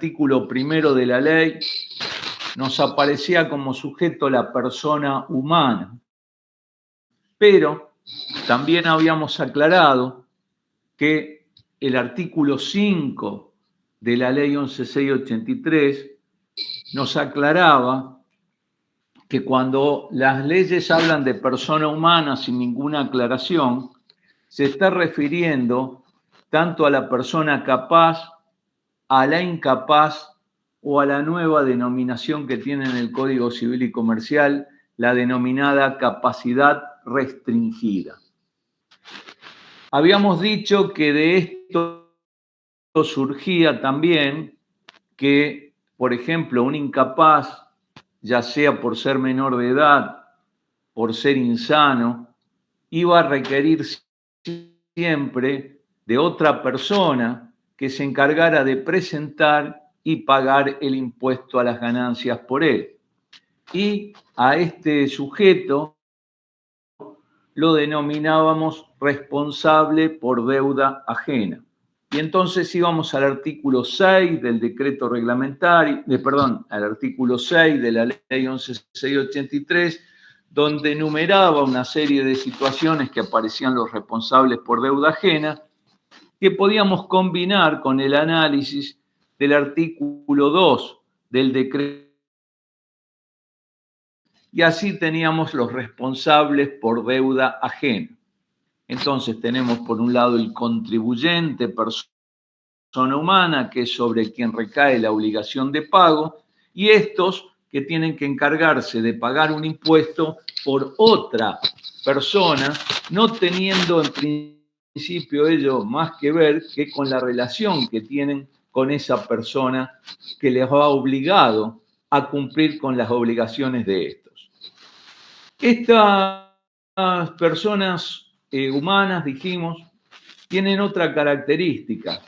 artículo 1 de la ley, nos aparecía como sujeto la persona humana. Pero también habíamos aclarado que el artículo 5 de la ley 11.683 nos aclaraba que cuando las leyes hablan de persona humana sin ninguna aclaración, se está refiriendo tanto a la persona capaz, a la incapaz o a la nueva denominación que tiene en el Código Civil y Comercial, la denominada capacidad restringida. Habíamos dicho que de esto surgía también que, por ejemplo, un incapaz, ya sea por ser menor de edad, por ser insano, iba a requerir siempre de otra persona que se encargara de presentar y pagar el impuesto a las ganancias por él. Y a este sujeto lo denominábamos responsable por deuda ajena. Y entonces íbamos al artículo 6 del decreto reglamentario, al artículo 6 de la ley 11.683, donde enumeraba una serie de situaciones que aparecían los responsables por deuda ajena, que podíamos combinar con el análisis del artículo 2 del decreto. Y así teníamos los responsables por deuda ajena. Entonces tenemos por un lado el contribuyente, persona humana, que es sobre quien recae la obligación de pago, y estos que tienen que encargarse de pagar un impuesto por otra persona, no teniendo en principio ello más que ver que con la relación que tienen con esa persona que les ha obligado a cumplir con las obligaciones de estos. Estas personas humanas, dijimos, tienen otra característica,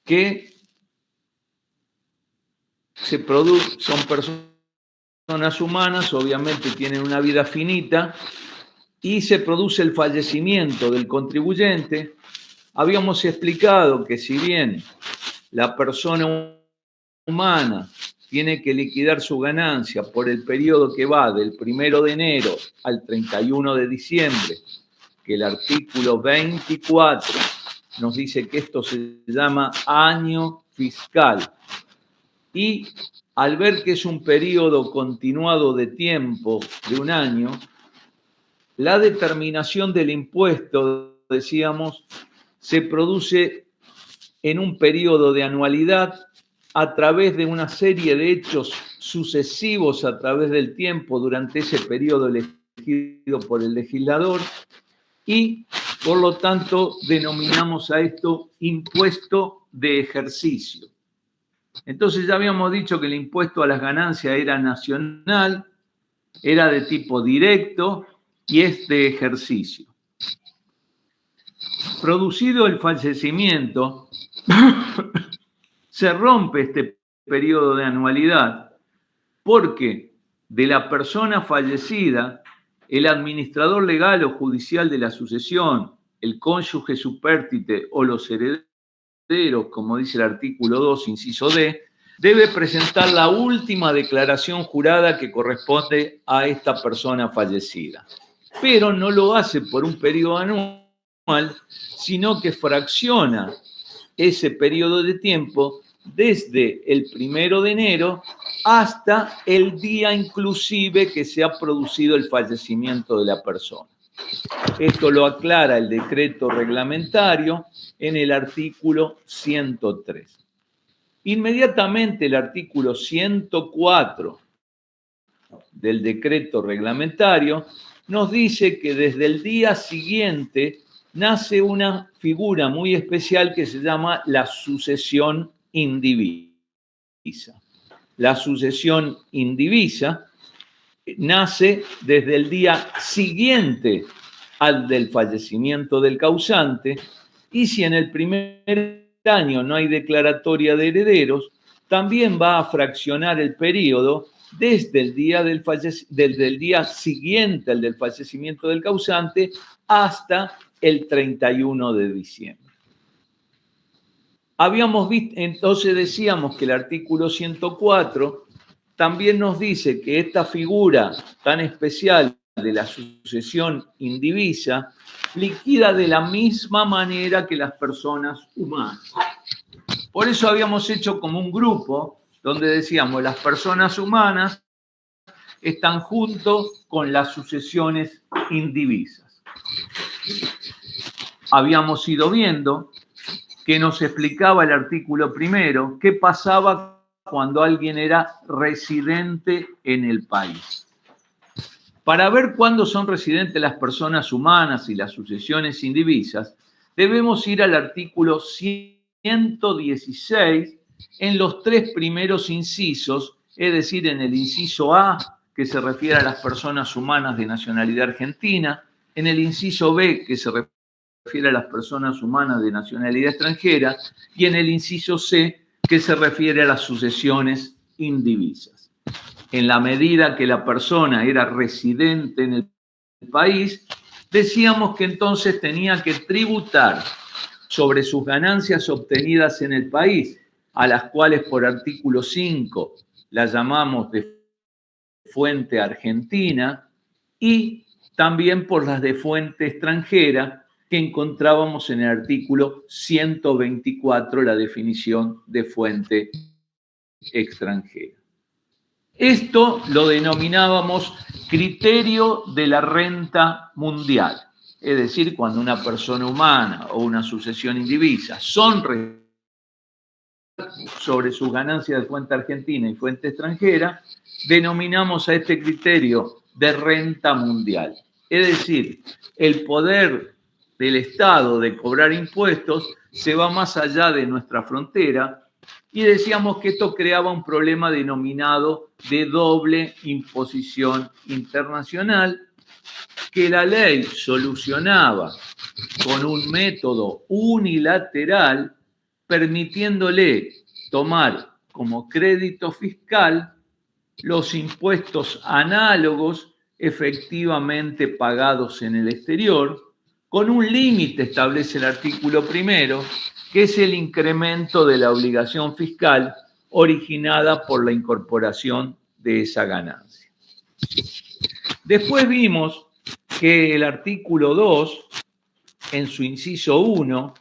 que son personas humanas, obviamente tienen una vida finita, y se produce el fallecimiento del contribuyente. Habíamos explicado que si bien la persona humana tiene que liquidar su ganancia por el periodo que va del 1 de enero al 31 de diciembre, que el artículo 24 nos dice que esto se llama año fiscal, y al ver que es un periodo continuado de tiempo de un año, la determinación del impuesto, decíamos, se produce en un periodo de anualidad a través de una serie de hechos sucesivos a través del tiempo durante ese periodo elegido por el legislador, y por lo tanto denominamos a esto impuesto de ejercicio. Entonces ya habíamos dicho que el impuesto a las ganancias era nacional, era de tipo directo y es de ejercicio. Producido el fallecimiento, se rompe este periodo de anualidad porque de la persona fallecida, el administrador legal o judicial de la sucesión, el cónyuge supérstite o los herederos, como dice el artículo 2, inciso D, debe presentar la última declaración jurada que corresponde a esta persona fallecida. Pero no lo hace por un periodo anual, sino que fracciona ese periodo de tiempo desde el 1 de enero hasta el día inclusive que se ha producido el fallecimiento de la persona. Esto lo aclara el decreto reglamentario en el artículo 103. Inmediatamente el artículo 104 del decreto reglamentario nos dice que desde el día siguiente nace una figura muy especial que se llama la sucesión indivisa. La sucesión indivisa nace desde el día siguiente al del fallecimiento del causante, y si en el primer año no hay declaratoria de herederos, también va a fraccionar el periodo desde el día siguiente al del fallecimiento del causante hasta el 31 de diciembre. habíamos visto, entonces decíamos que el artículo 104 también nos dice que esta figura tan especial de la sucesión indivisa liquida de la misma manera que las personas humanas. Por eso habíamos hecho como un grupo donde decíamos las personas humanas están junto con las sucesiones indivisas. Habíamos ido viendo que nos explicaba el artículo primero qué pasaba cuando alguien era residente en el país. Para ver cuándo son residentes las personas humanas y las sucesiones indivisas, debemos ir al artículo 116 en los tres primeros incisos, es decir, en el inciso A, que se refiere a las personas humanas de nacionalidad argentina, en el inciso B, que se refiere a las personas humanas de nacionalidad extranjera, y en el inciso C, que se refiere a las sucesiones indivisas. En la medida que la persona era residente en el país, decíamos que entonces tenía que tributar sobre sus ganancias obtenidas en el país, a las cuales por artículo 5 las llamamos de fuente argentina, y también por las de fuente extranjera, que encontrábamos en el artículo 124, la definición de fuente extranjera. Esto lo denominábamos criterio de la renta mundial, es decir, cuando una persona humana o una sucesión indivisa son sobre sus ganancias de fuente argentina y fuente extranjera, denominamos a este criterio de renta mundial. Es decir, el poder del Estado de cobrar impuestos se va más allá de nuestra frontera, y decíamos que esto creaba un problema denominado de doble imposición internacional, que la ley solucionaba con un método unilateral, permitiéndole tomar como crédito fiscal los impuestos análogos efectivamente pagados en el exterior, con un límite, establece el artículo primero, que es el incremento de la obligación fiscal originada por la incorporación de esa ganancia. Después vimos que el artículo 2, en su inciso 1,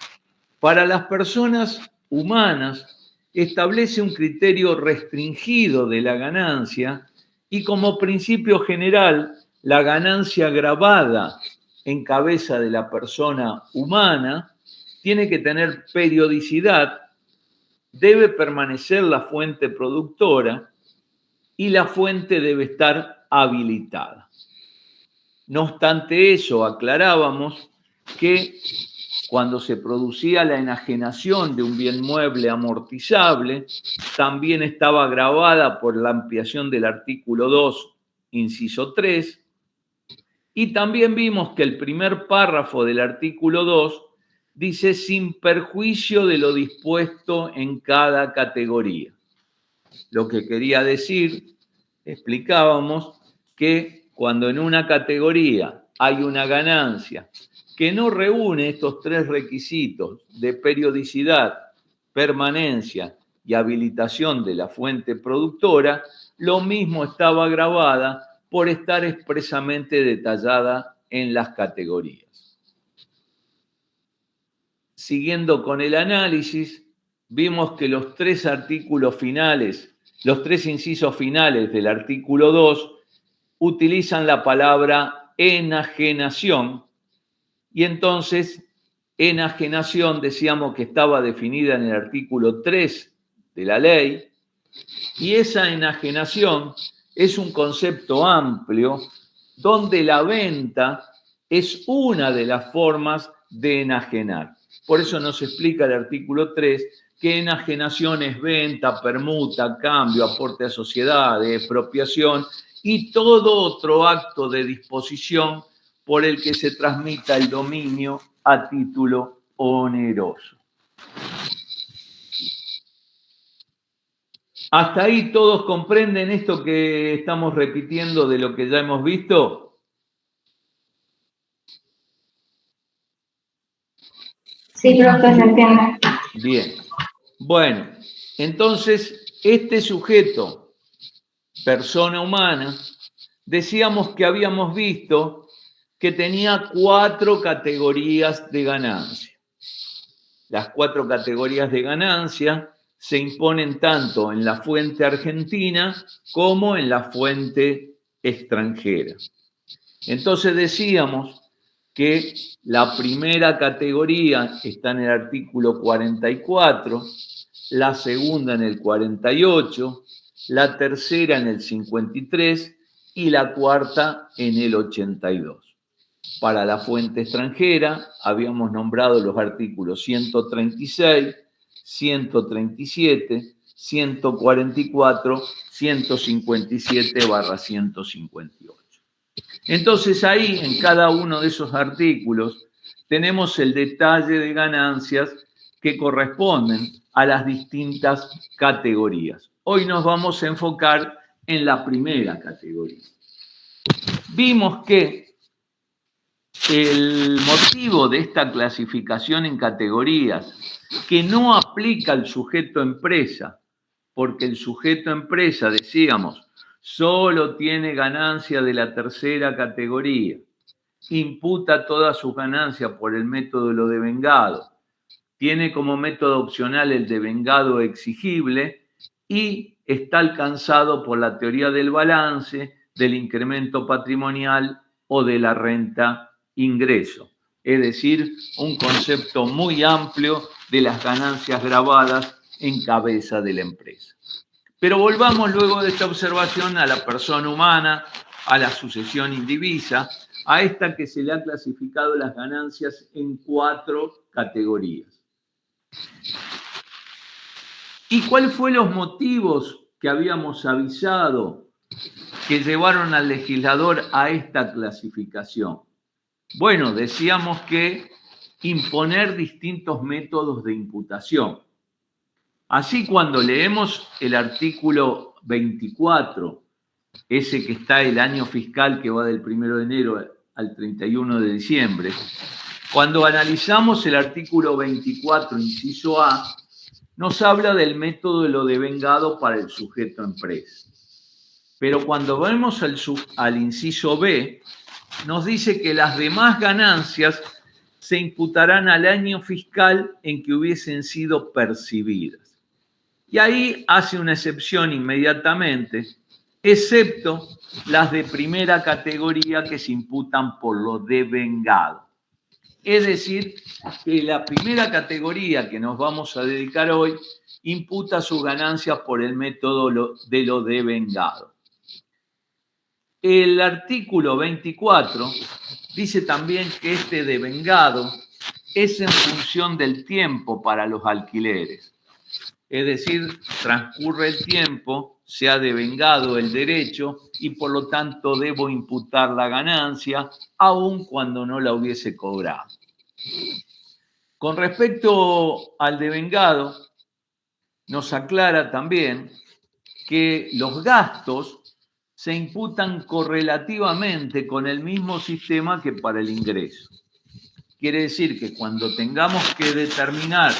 para las personas humanas establece un criterio restringido de la ganancia, y como principio general, la ganancia gravada en cabeza de la persona humana tiene que tener periodicidad, debe permanecer la fuente productora y la fuente debe estar habilitada. No obstante eso, aclarábamos que cuando se producía la enajenación de un bien mueble amortizable, también estaba agravada por la ampliación del artículo 2, inciso 3, y también vimos que el primer párrafo del artículo 2 dice sin perjuicio de lo dispuesto en cada categoría. Lo que quería decir, explicábamos, que cuando en una categoría hay una ganancia que no reúne estos tres requisitos de periodicidad, permanencia y habilitación de la fuente productora, lo mismo estaba agravada por estar expresamente detallada en las categorías. Siguiendo con el análisis, vimos que los tres artículos finales, los tres incisos finales del artículo 2, utilizan la palabra enajenación, y entonces enajenación decíamos que estaba definida en el artículo 3 de la ley, y esa enajenación es un concepto amplio donde la venta es una de las formas de enajenar. Por eso nos explica el artículo 3 que enajenación es venta, permuta, cambio, aporte a sociedades, expropiación y todo otro acto de disposición por el que se transmita el dominio a título oneroso. ¿Hasta ahí todos comprenden esto que estamos repitiendo de lo que ya hemos visto? Sí, profe, se entiende. Bien. Bueno, entonces, este sujeto, persona humana, decíamos que habíamos visto que tenía 4 categorías de ganancia. Las 4 categorías de ganancia se imponen tanto en la fuente argentina como en la fuente extranjera. Entonces decíamos que la primera categoría está en el artículo 44, la segunda en el 48, la tercera en el 53 y la cuarta en el 82. Para la fuente extranjera habíamos nombrado los artículos 136, 137, 144, 157/158. Entonces ahí, en cada uno de esos artículos, tenemos el detalle de ganancias que corresponden a las distintas categorías. Hoy nos vamos a enfocar en la primera categoría. Vimos que el motivo de esta clasificación en categorías, que no aplica al sujeto empresa, porque el sujeto empresa, decíamos, solo tiene ganancia de la tercera categoría, imputa todas sus ganancias por el método de lo devengado, tiene como método opcional el devengado exigible y está alcanzado por la teoría del balance, del incremento patrimonial o de la renta ingreso. Es decir, un concepto muy amplio de las ganancias gravadas en cabeza de la empresa. Pero volvamos luego de esta observación a la persona humana, a la sucesión indivisa, a esta que se le ha clasificado las ganancias en 4 categorías. ¿Y cuáles fueron los motivos que habíamos avisado que llevaron al legislador a esta clasificación? Bueno, decíamos que imponer distintos métodos de imputación. Así, cuando leemos el artículo 24, ese que está el año fiscal que va del 1 de enero al 31 de diciembre, cuando analizamos el artículo 24, inciso A, nos habla del método de lo devengado para el sujeto empresa. Pero cuando vemos al inciso B, nos dice que las demás ganancias se imputarán al año fiscal en que hubiesen sido percibidas. Y ahí hace una excepción inmediatamente, excepto las de primera categoría que se imputan por lo devengado. Es decir, que la primera categoría que nos vamos a dedicar hoy imputa sus ganancias por el método de lo devengado. El artículo 24 dice también que este devengado es en función del tiempo para los alquileres. Es decir, transcurre el tiempo, se ha devengado el derecho y por lo tanto debo imputar la ganancia aun cuando no la hubiese cobrado. Con respecto al devengado, nos aclara también que los gastos se imputan correlativamente con el mismo sistema que para el ingreso. Quiere decir que cuando tengamos que determinar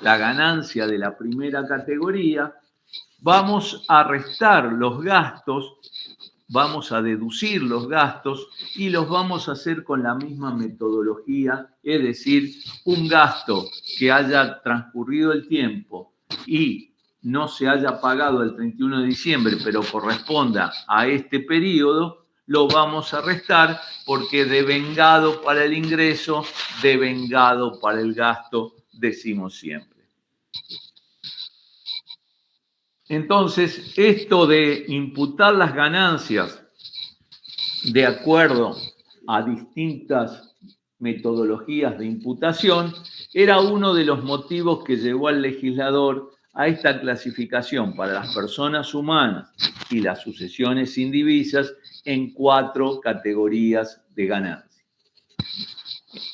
la ganancia de la primera categoría, vamos a restar los gastos, vamos a deducir los gastos y los vamos a hacer con la misma metodología, es decir, un gasto que haya transcurrido el tiempo y no se haya pagado el 31 de diciembre, pero corresponda a este periodo, lo vamos a restar porque devengado para el ingreso, devengado para el gasto, decimos siempre. Entonces, esto de imputar las ganancias de acuerdo a distintas metodologías de imputación era uno de los motivos que llevó al legislador a esta clasificación para las personas humanas y las sucesiones indivisas en 4 categorías de ganancia.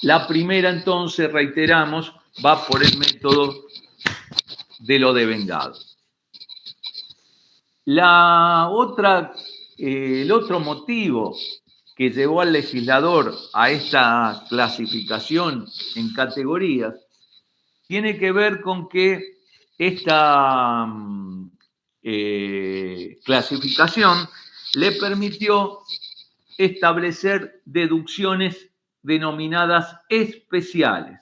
La primera, entonces, reiteramos, va por el método de lo devengado. El otro motivo que llevó al legislador a esta clasificación en categorías tiene que ver con que esta clasificación le permitió establecer deducciones denominadas especiales.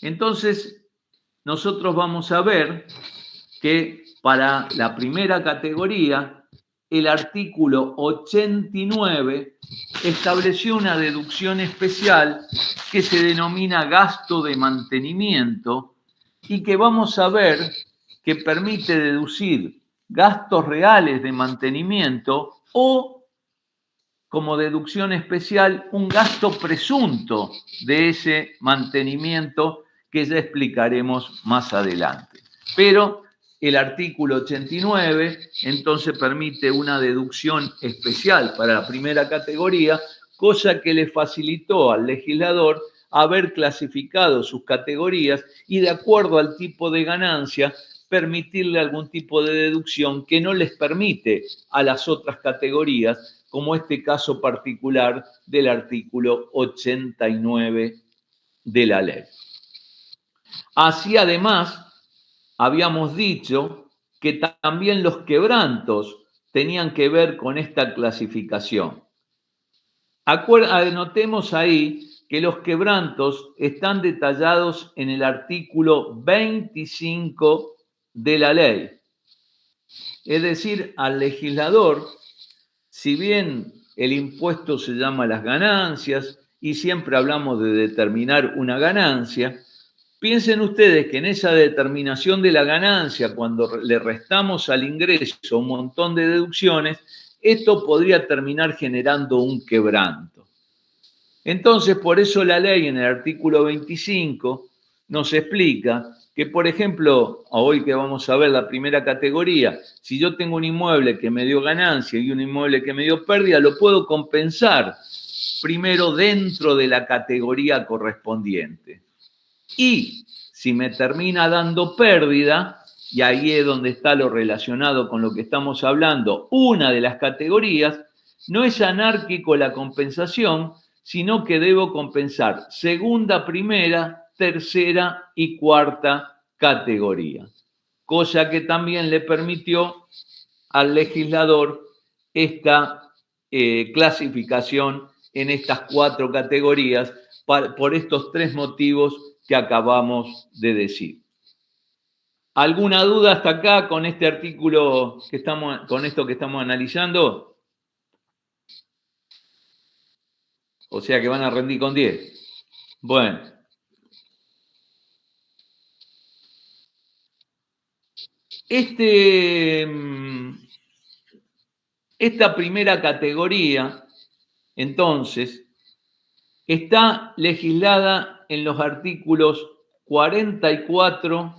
Entonces, nosotros vamos a ver que para la primera categoría, el artículo 89 estableció una deducción especial que se denomina gasto de mantenimiento y que vamos a ver que permite deducir gastos reales de mantenimiento o, como deducción especial, un gasto presunto de ese mantenimiento que ya explicaremos más adelante. Pero el artículo 89 entonces permite una deducción especial para la primera categoría, cosa que le facilitó al legislador haber clasificado sus categorías y, de acuerdo al tipo de ganancia, permitirle algún tipo de deducción que no les permite a las otras categorías, como este caso particular del artículo 89 de la ley. Así, además, habíamos dicho que también los quebrantos tenían que ver con esta clasificación. Anotemos ahí que los quebrantos están detallados en el artículo 25 de la ley. Es decir, al legislador, si bien el impuesto se llama las ganancias y siempre hablamos de determinar una ganancia, piensen ustedes que en esa determinación de la ganancia, cuando le restamos al ingreso un montón de deducciones, esto podría terminar generando un quebranto. Entonces, por eso la ley en el artículo 25 nos explica que, por ejemplo, hoy que vamos a ver la primera categoría, si yo tengo un inmueble que me dio ganancia y un inmueble que me dio pérdida, lo puedo compensar primero dentro de la categoría correspondiente. Y si me termina dando pérdida, y ahí es donde está lo relacionado con lo que estamos hablando, una de las categorías, no es anárquico la compensación, sino que debo compensar segunda, primera, tercera y cuarta categoría. Cosa que también le permitió al legislador esta clasificación en estas cuatro categorías por estos tres motivos que acabamos de decir. ¿Alguna duda hasta acá con este artículo con esto que estamos analizando? O sea que van a rendir con 10. Bueno. Esta primera categoría, entonces, está legislada en los artículos 44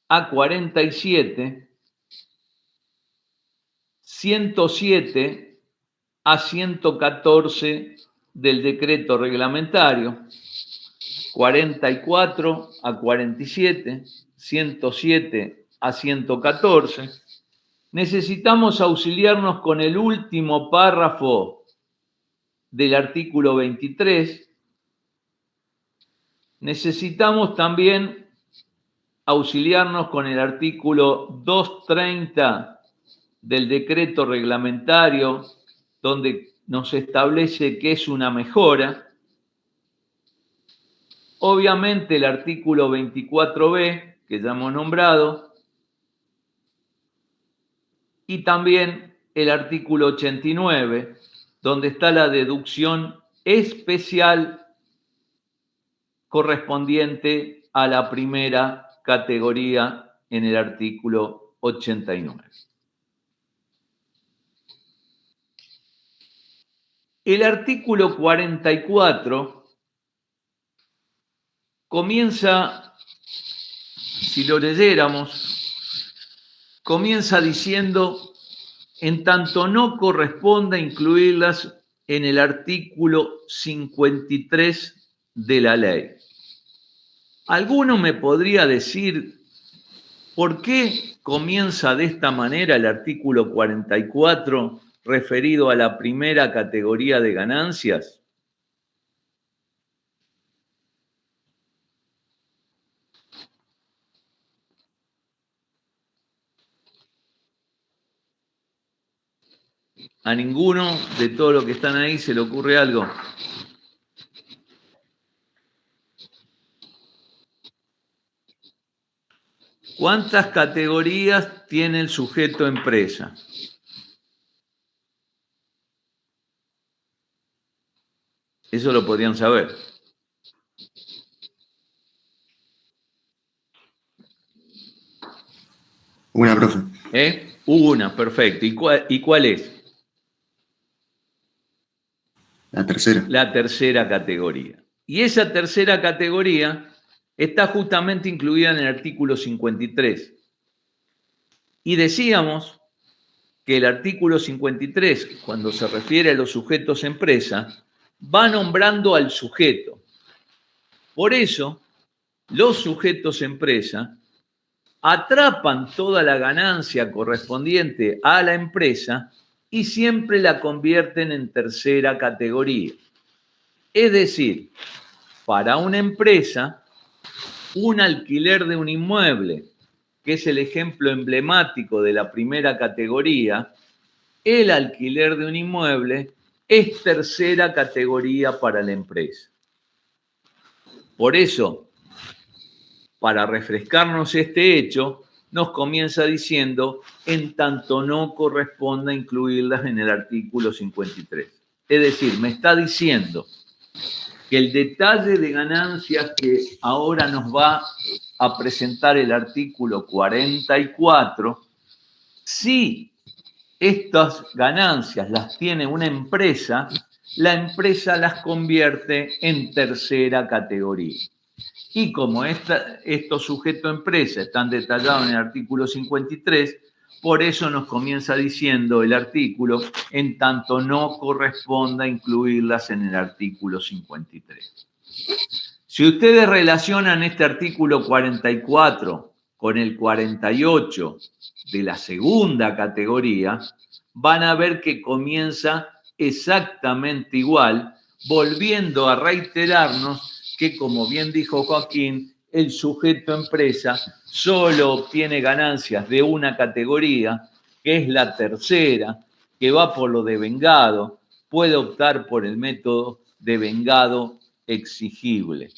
a 47, 107 a 114 del decreto reglamentario, 44 a 47, 107 a 114. Necesitamos auxiliarnos con el último párrafo del artículo 23. Necesitamos también auxiliarnos con el artículo 230 del decreto reglamentario, donde nos establece que es una mejora. Obviamente el artículo 24b, que ya hemos nombrado, y también el artículo 89, donde está la deducción especial correspondiente a la primera categoría en el artículo 89. El artículo 44 comienza, si lo leyéramos, comienza diciendo: en tanto no corresponda incluirlas en el artículo 53 de la ley. ¿Alguno me podría decir por qué comienza de esta manera el artículo 44 referido a la primera categoría de ganancias? ¿A ninguno de todos los que están ahí se le ocurre algo? ¿Cuántas categorías tiene el sujeto empresa? Eso lo podrían saber. Una, profe. Una, perfecto. ¿Y cuál es? La tercera. La tercera categoría. Y esa tercera categoría está justamente incluida en el artículo 53. Y decíamos que el artículo 53, cuando se refiere a los sujetos empresa, va nombrando al sujeto. Por eso, los sujetos empresa atrapan toda la ganancia correspondiente a la empresa y siempre la convierten en tercera categoría. Es decir, para una empresa, un alquiler de un inmueble, que es el ejemplo emblemático de la primera categoría, el alquiler de un inmueble es tercera categoría para la empresa. Por eso, para refrescarnos este hecho, nos comienza diciendo, en tanto no corresponda incluirlas en el artículo 53. Es decir, me está diciendo que el detalle de ganancias que ahora nos va a presentar el artículo 44, si estas ganancias las tiene una empresa, la empresa las convierte en tercera categoría. Y como estos sujetos empresa están detallados en el artículo 53, por eso nos comienza diciendo el artículo, en tanto no corresponda incluirlas en el artículo 53. Si ustedes relacionan este artículo 44 con el 48 de la segunda categoría, van a ver que comienza exactamente igual, volviendo a reiterarnos que, como bien dijo Joaquín, el sujeto empresa solo obtiene ganancias de una categoría, que es la tercera, que va por lo devengado, puede optar por el método devengado exigible.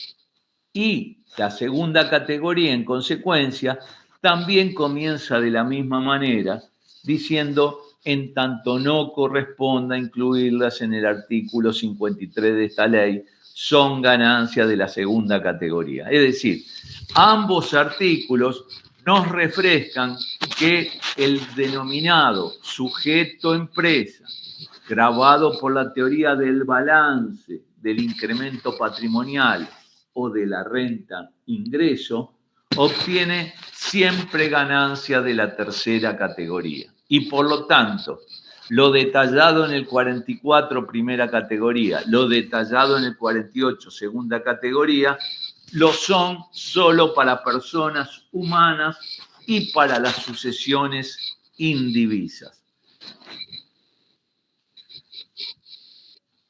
Y la segunda categoría, en consecuencia, también comienza de la misma manera, diciendo, en tanto no corresponda incluirlas en el artículo 53 de esta ley, son ganancias de la segunda categoría. Es decir, ambos artículos nos refrescan que el denominado sujeto empresa, grabado por la teoría del balance, del incremento patrimonial o de la renta ingreso, obtiene siempre ganancia de la tercera categoría. Y por lo tanto, lo detallado en el 44, primera categoría, lo detallado en el 48, segunda categoría, lo son solo para personas humanas y para las sucesiones indivisas.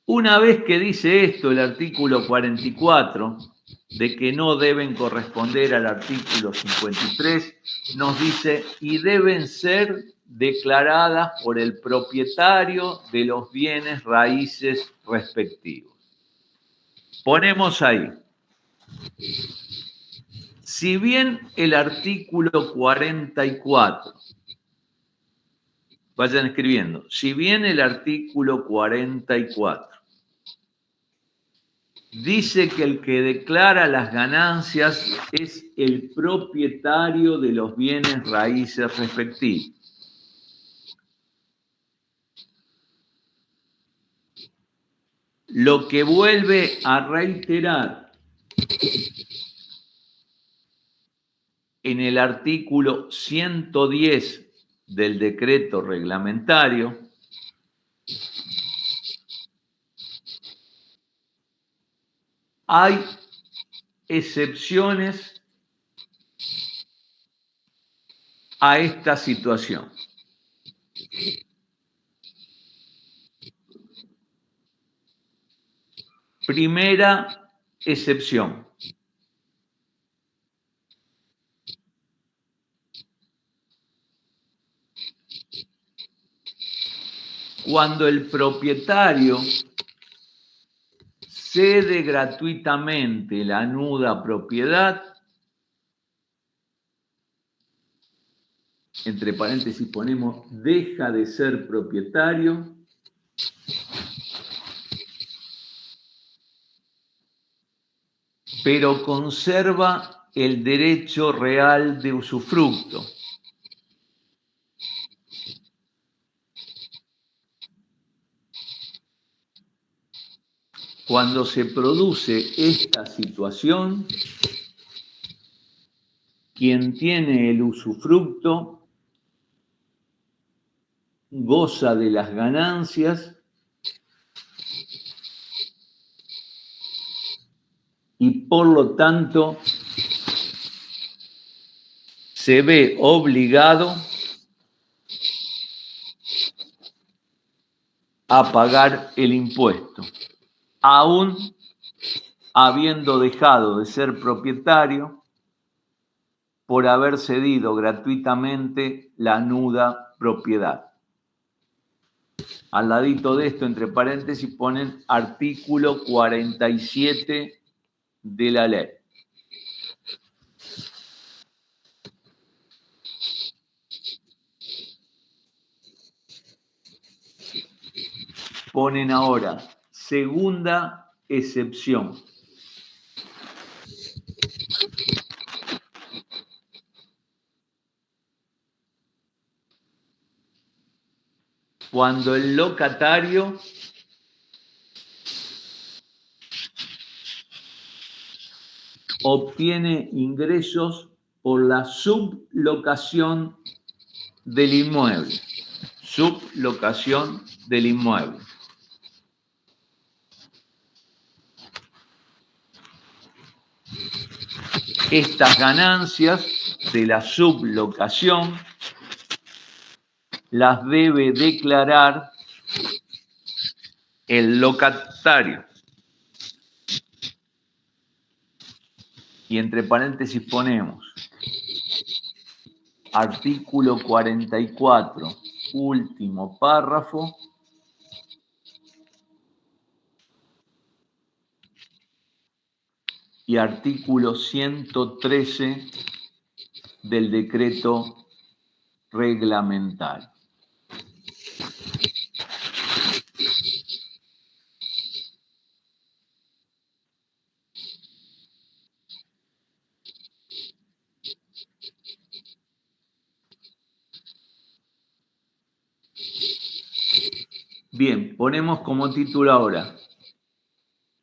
Una vez que dice esto el artículo 44, de que no deben corresponder al artículo 53, nos dice, y deben ser declaradas por el propietario de los bienes raíces respectivos. Ponemos ahí. Si bien el artículo 44, vayan escribiendo, si bien el artículo 44 dice que el que declara las ganancias es el propietario de los bienes raíces respectivos. Lo que vuelve a reiterar en el artículo 110 del decreto reglamentario hay excepciones a esta situación. Primera excepción. Cuando el propietario cede gratuitamente la nuda propiedad, entre paréntesis ponemos, deja de ser propietario, pero conserva el derecho real de usufructo. Cuando se produce esta situación, quien tiene el usufructo goza de las ganancias y por lo tanto se ve obligado a pagar el impuesto, aún habiendo dejado de ser propietario por haber cedido gratuitamente la nuda propiedad. Al ladito de esto, entre paréntesis, ponen artículo 47 de la ley. Ponen ahora segunda excepción. Cuando el locatario obtiene ingresos por la sublocación del inmueble. Sublocación del inmueble. Estas ganancias de la sublocación las debe declarar el locatario. Y entre paréntesis ponemos artículo 44, último párrafo, y artículo 113 del decreto reglamentario. Bien, ponemos como título ahora,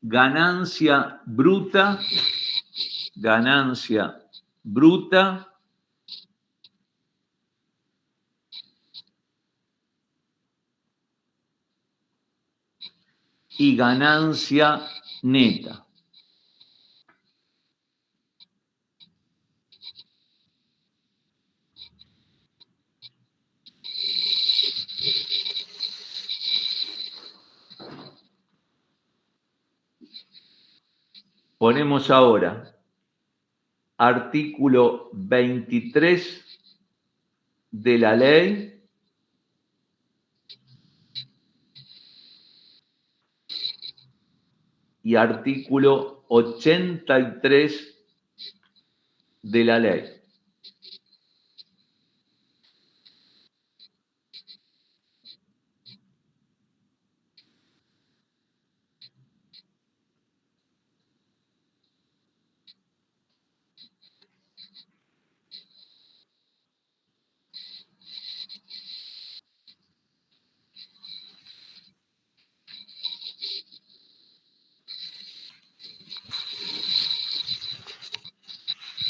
ganancia bruta y ganancia neta. Ponemos ahora artículo 23 de la ley y artículo 83 de la ley.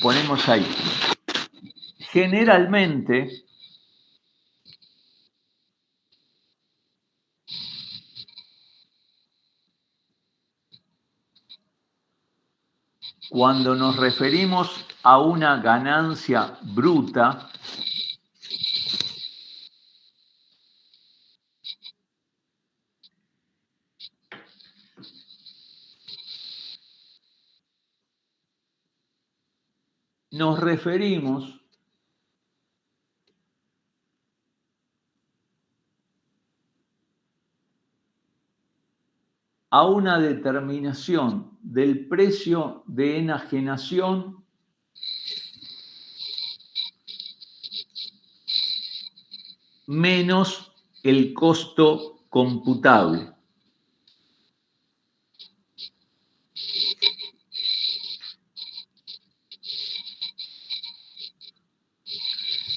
Ponemos ahí. Generalmente, cuando nos referimos a una ganancia bruta, nos referimos a una determinación del precio de enajenación menos el costo computable.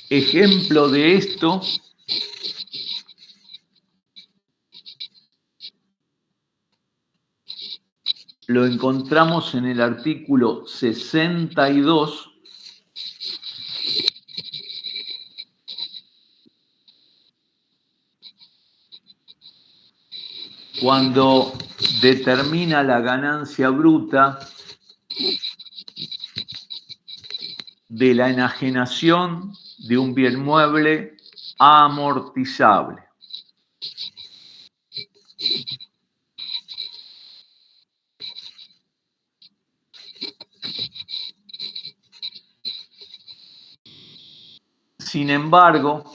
Ejemplo de esto lo encontramos en el artículo 62, cuando determina la ganancia bruta de la enajenación de un bien mueble amortizable. Sin embargo,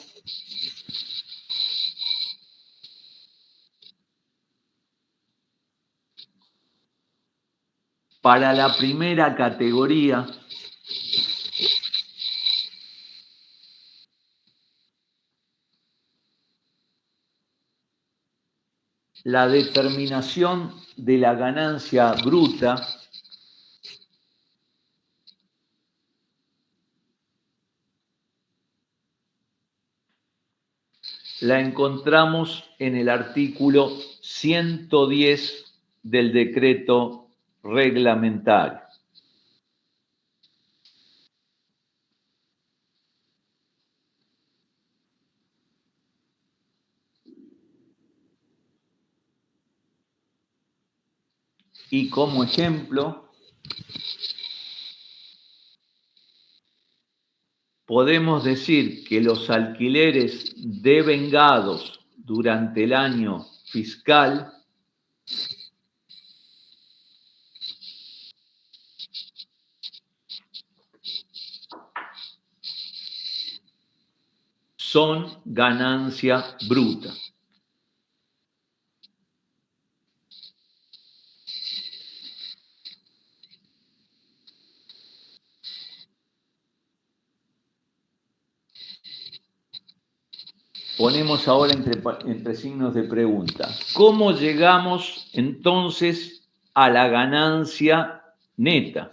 para la primera categoría, la determinación de la ganancia bruta la encontramos en el artículo 110 del decreto reglamentario. Y como ejemplo, podemos decir que los alquileres devengados durante el año fiscal son ganancia bruta. Ponemos ahora entre signos de pregunta. ¿Cómo llegamos entonces a la ganancia neta?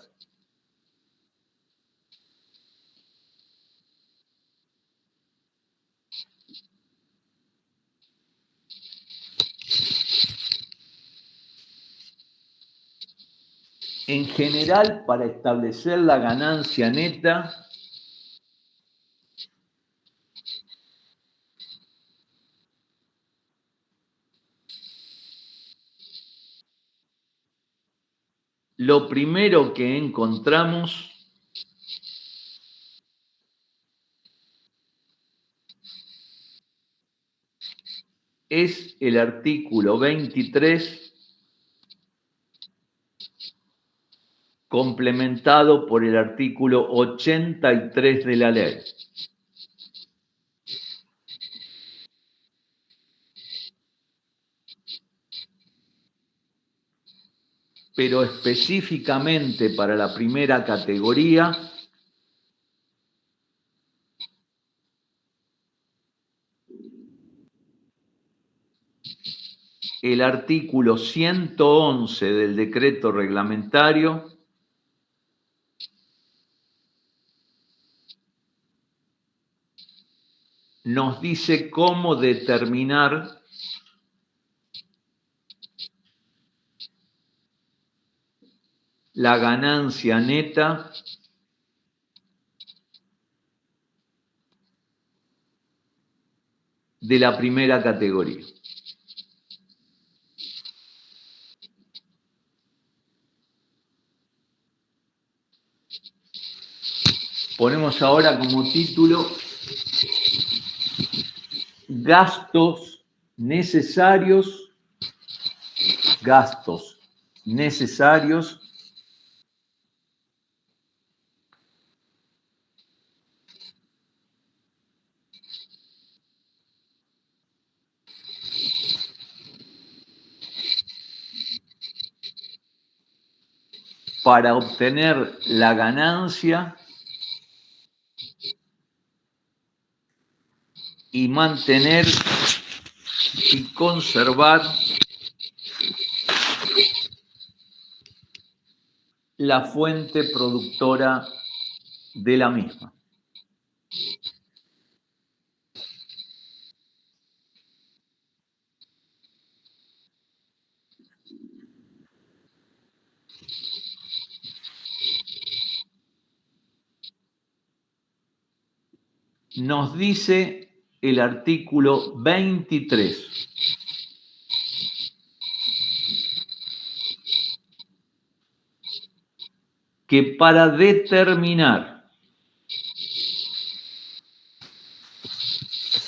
En general, para establecer la ganancia neta, lo primero que encontramos es el artículo 23 complementado por el artículo 83 de la ley. Pero específicamente para la primera categoría, el artículo 111 del decreto reglamentario nos dice cómo determinar la ganancia neta de la primera categoría. Ponemos ahora como título gastos necesarios para obtener la ganancia y mantener y conservar la fuente productora de la misma. Nos dice el artículo 23. Que para determinar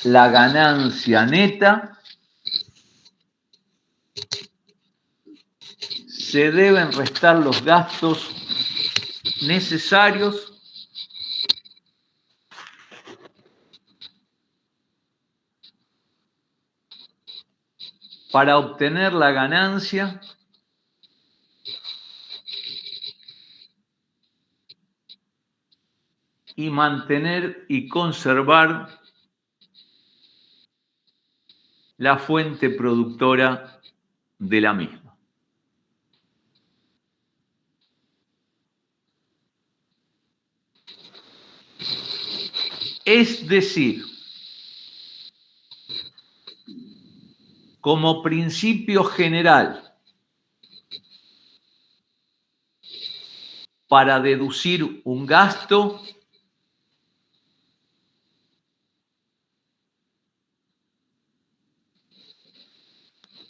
la ganancia neta se deben restar los gastos necesarios para obtener la ganancia y mantener y conservar la fuente productora de la misma. Es decir, como principio general, para deducir un gasto,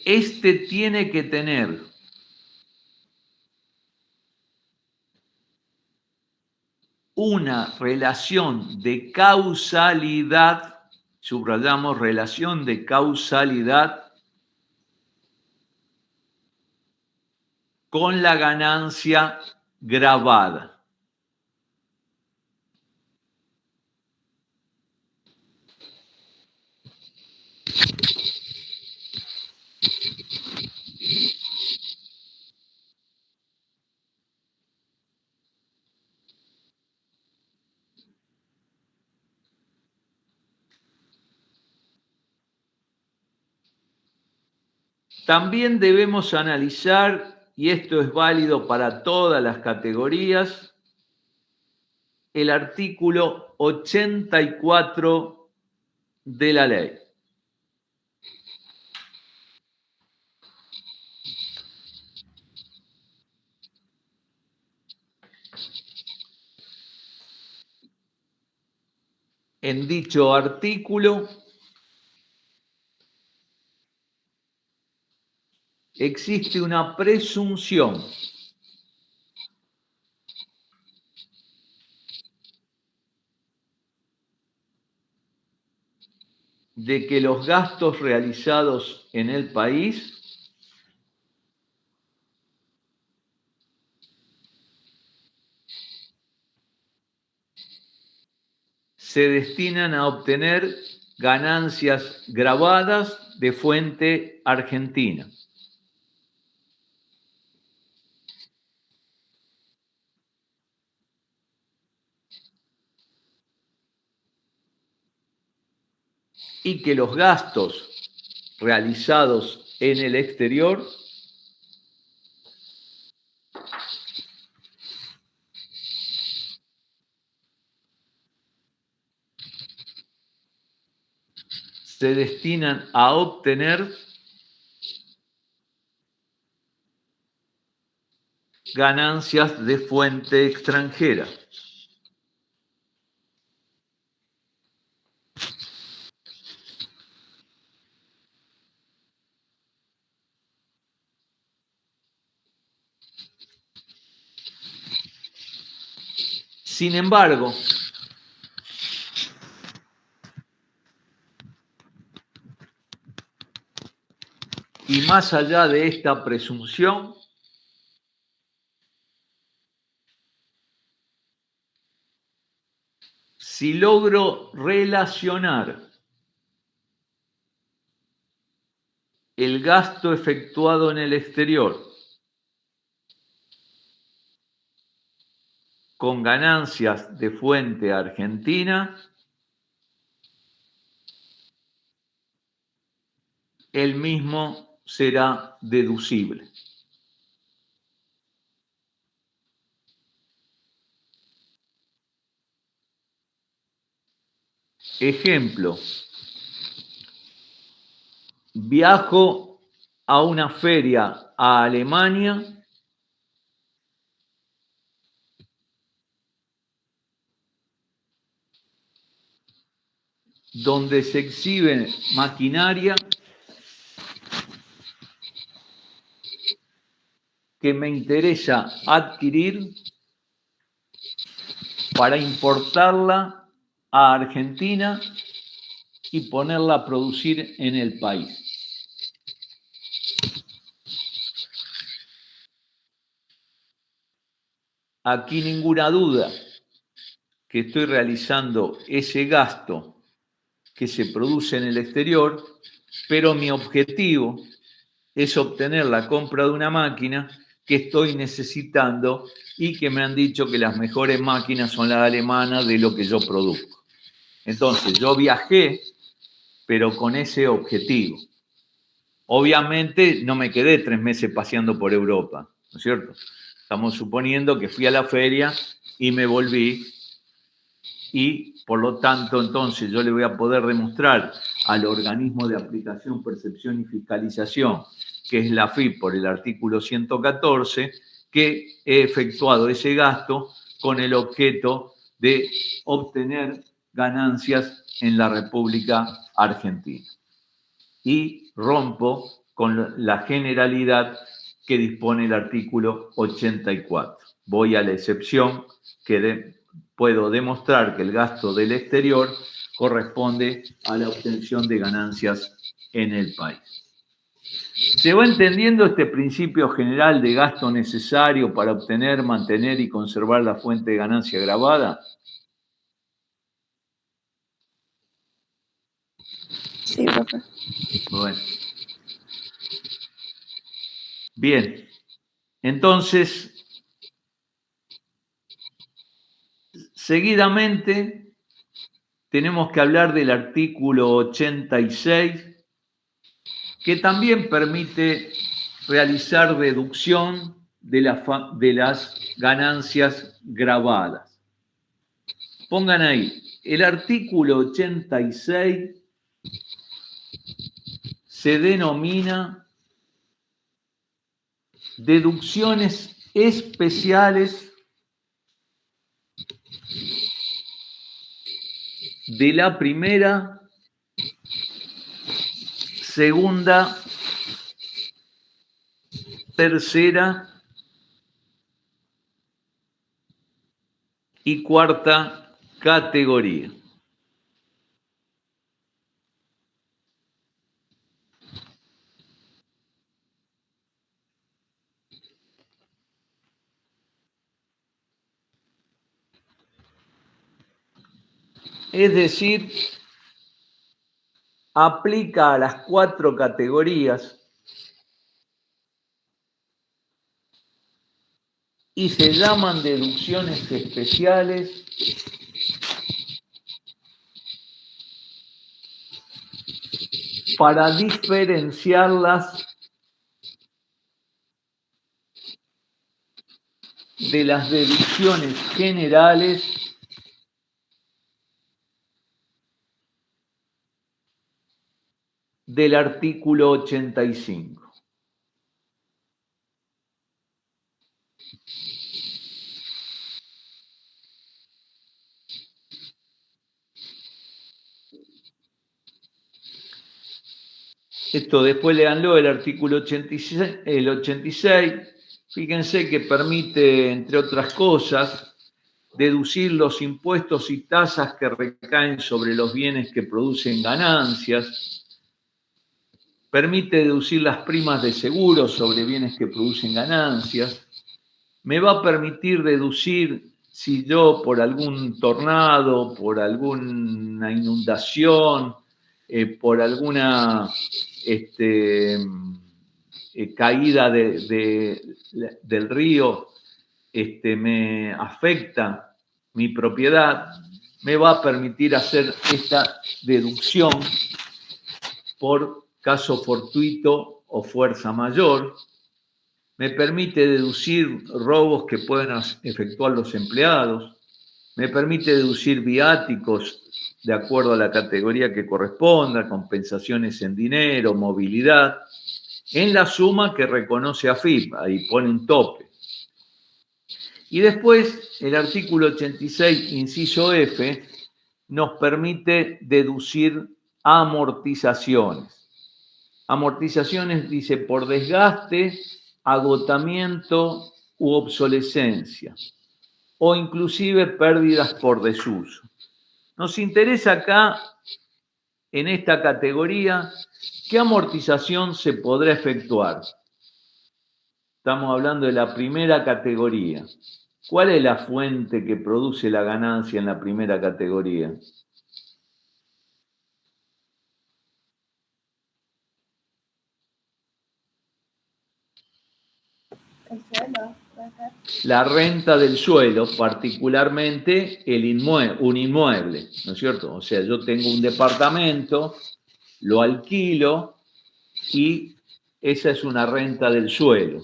este tiene que tener una relación de causalidad, subrayamos relación de causalidad, con la ganancia gravada. También debemos analizar, y esto es válido para todas las categorías, el artículo 84 de la ley. En dicho artículo existe una presunción de que los gastos realizados en el país se destinan a obtener ganancias gravadas de fuente argentina. Y que los gastos realizados en el exterior se destinan a obtener ganancias de fuente extranjera. Sin embargo, y más allá de esta presunción, si logro relacionar el gasto efectuado en el exterior con ganancias de fuente argentina, el mismo será deducible. Ejemplo, viajo a una feria a Alemania donde se exhibe maquinaria que me interesa adquirir para importarla a Argentina y ponerla a producir en el país. Aquí ninguna duda que estoy realizando ese gasto que se produce en el exterior, pero mi objetivo es obtener la compra de una máquina que estoy necesitando y que me han dicho que las mejores máquinas son las alemanas de lo que yo produzco. Entonces, yo viajé, pero con ese objetivo. Obviamente no me quedé 3 meses paseando por Europa, ¿no es cierto? Estamos suponiendo que fui a la feria y me volví y por lo tanto entonces yo le voy a poder demostrar al organismo de aplicación, percepción y fiscalización, que es la AFIP por el artículo 114, que he efectuado ese gasto con el objeto de obtener ganancias en la República Argentina. Y rompo con la generalidad que dispone el artículo 84. Voy a la excepción que puedo demostrar que el gasto del exterior corresponde a la obtención de ganancias en el país. ¿Se va entendiendo este principio general de gasto necesario para obtener, mantener y conservar la fuente de ganancia grabada? Sí, profe. Bueno. Bien, entonces, seguidamente tenemos que hablar del artículo 86, que también permite realizar deducción de las ganancias grabadas. Pongan ahí, el artículo 86 se denomina deducciones especiales de la primera, segunda, tercera y cuarta categoría. Es decir, aplica a las 4 categorías y se llaman deducciones especiales para diferenciarlas de las deducciones generales del artículo 85. Esto después leanlo, el artículo 86, el 86, fíjense que permite, entre otras cosas, deducir los impuestos y tasas que recaen sobre los bienes que producen ganancias, permite deducir las primas de seguro sobre bienes que producen ganancias, me va a permitir deducir si yo por algún tornado, por alguna inundación, por alguna caída del río, me afecta mi propiedad, me va a permitir hacer esta deducción por caso fortuito o fuerza mayor. Me permite deducir robos que pueden efectuar los empleados. Me permite deducir viáticos de acuerdo a la categoría que corresponda, compensaciones en dinero, movilidad, en la suma que reconoce AFIP, ahí pone un tope. Y después, el artículo 86, inciso F, nos permite deducir amortizaciones. Amortizaciones dice por desgaste, agotamiento u obsolescencia, o inclusive pérdidas por desuso. Nos interesa acá, en esta categoría, ¿qué amortización se podrá efectuar? Estamos hablando de la primera categoría. ¿Cuál es la fuente que produce la ganancia en la primera categoría? El suelo, puede ser. La renta del suelo, particularmente un inmueble, ¿no es cierto? O sea, yo tengo un departamento, lo alquilo y esa es una renta del suelo.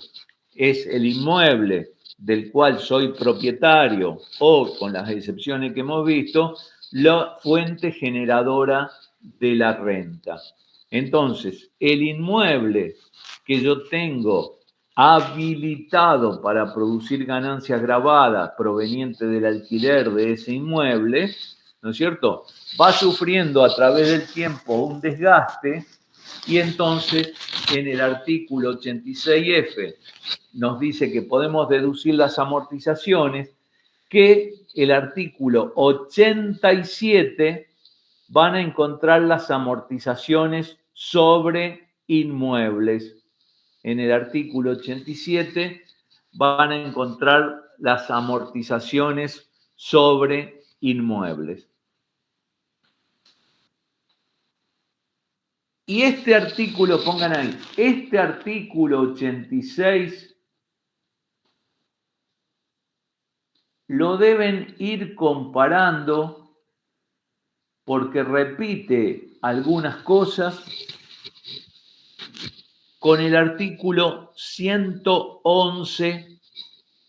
Es el inmueble del cual soy propietario o, con las excepciones que hemos visto, la fuente generadora de la renta. Entonces, el inmueble que yo tengo habilitado para producir ganancias grabadas provenientes del alquiler de ese inmueble, ¿no es cierto?, va sufriendo a través del tiempo un desgaste y entonces en el artículo 86F nos dice que podemos deducir las amortizaciones, que el artículo 87 van a encontrar las amortizaciones sobre inmuebles. En el artículo 87 van a encontrar las amortizaciones sobre inmuebles. Y este artículo, pongan ahí, este artículo 86 lo deben ir comparando porque repite algunas cosas con el artículo 111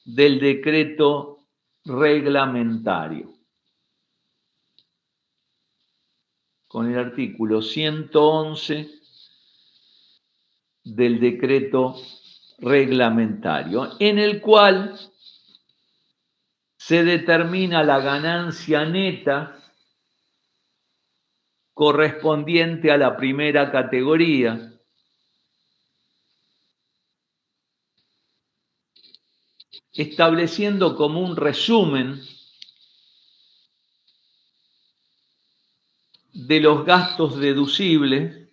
del decreto reglamentario. Con el artículo 111 del decreto reglamentario, en el cual se determina la ganancia neta correspondiente a la primera categoría, estableciendo como un resumen de los gastos deducibles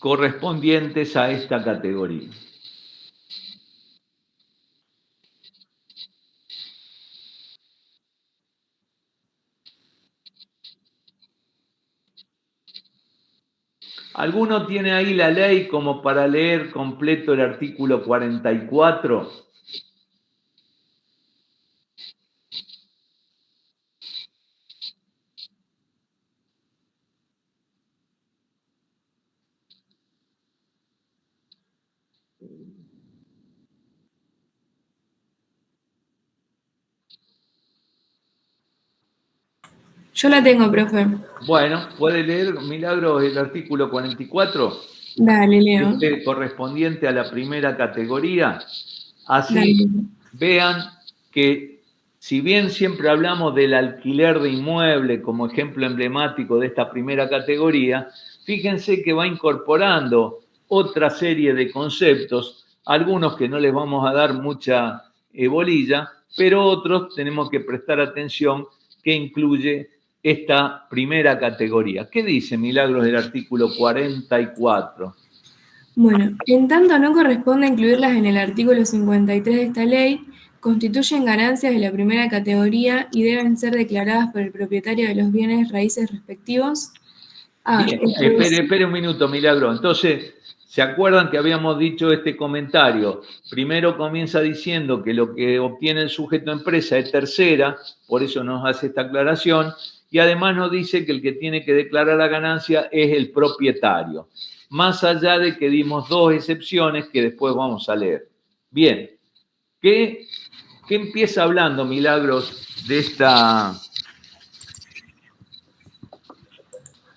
correspondientes a esta categoría. ¿Alguno tiene ahí la ley como para leer completo el artículo 44? Yo la tengo, profe. Bueno, ¿puede leer, Milagro, el artículo 44? Dale, Leo. Correspondiente a la primera categoría. Así Dale. vean que si bien siempre hablamos del alquiler de inmueble como ejemplo emblemático de esta primera categoría, fíjense que va incorporando otra serie de conceptos, algunos que no les vamos a dar mucha bolilla, pero otros tenemos que prestar atención que incluye esta primera categoría. ¿Qué dice, Milagros, del artículo 44? Bueno, en tanto no corresponde incluirlas en el artículo 53 de esta ley, constituyen ganancias de la primera categoría y deben ser declaradas por el propietario de los bienes raíces respectivos. Bien, espere un minuto, Milagro. Entonces, ¿Se acuerdan que habíamos dicho este comentario? Primero comienza diciendo que lo que obtiene el sujeto empresa es tercera, por eso nos hace esta aclaración, y además nos dice que el que tiene que declarar la ganancia es el propietario, más allá de que dimos dos excepciones que después vamos a leer. Bien, ¿qué empieza hablando, Milagros, de esta...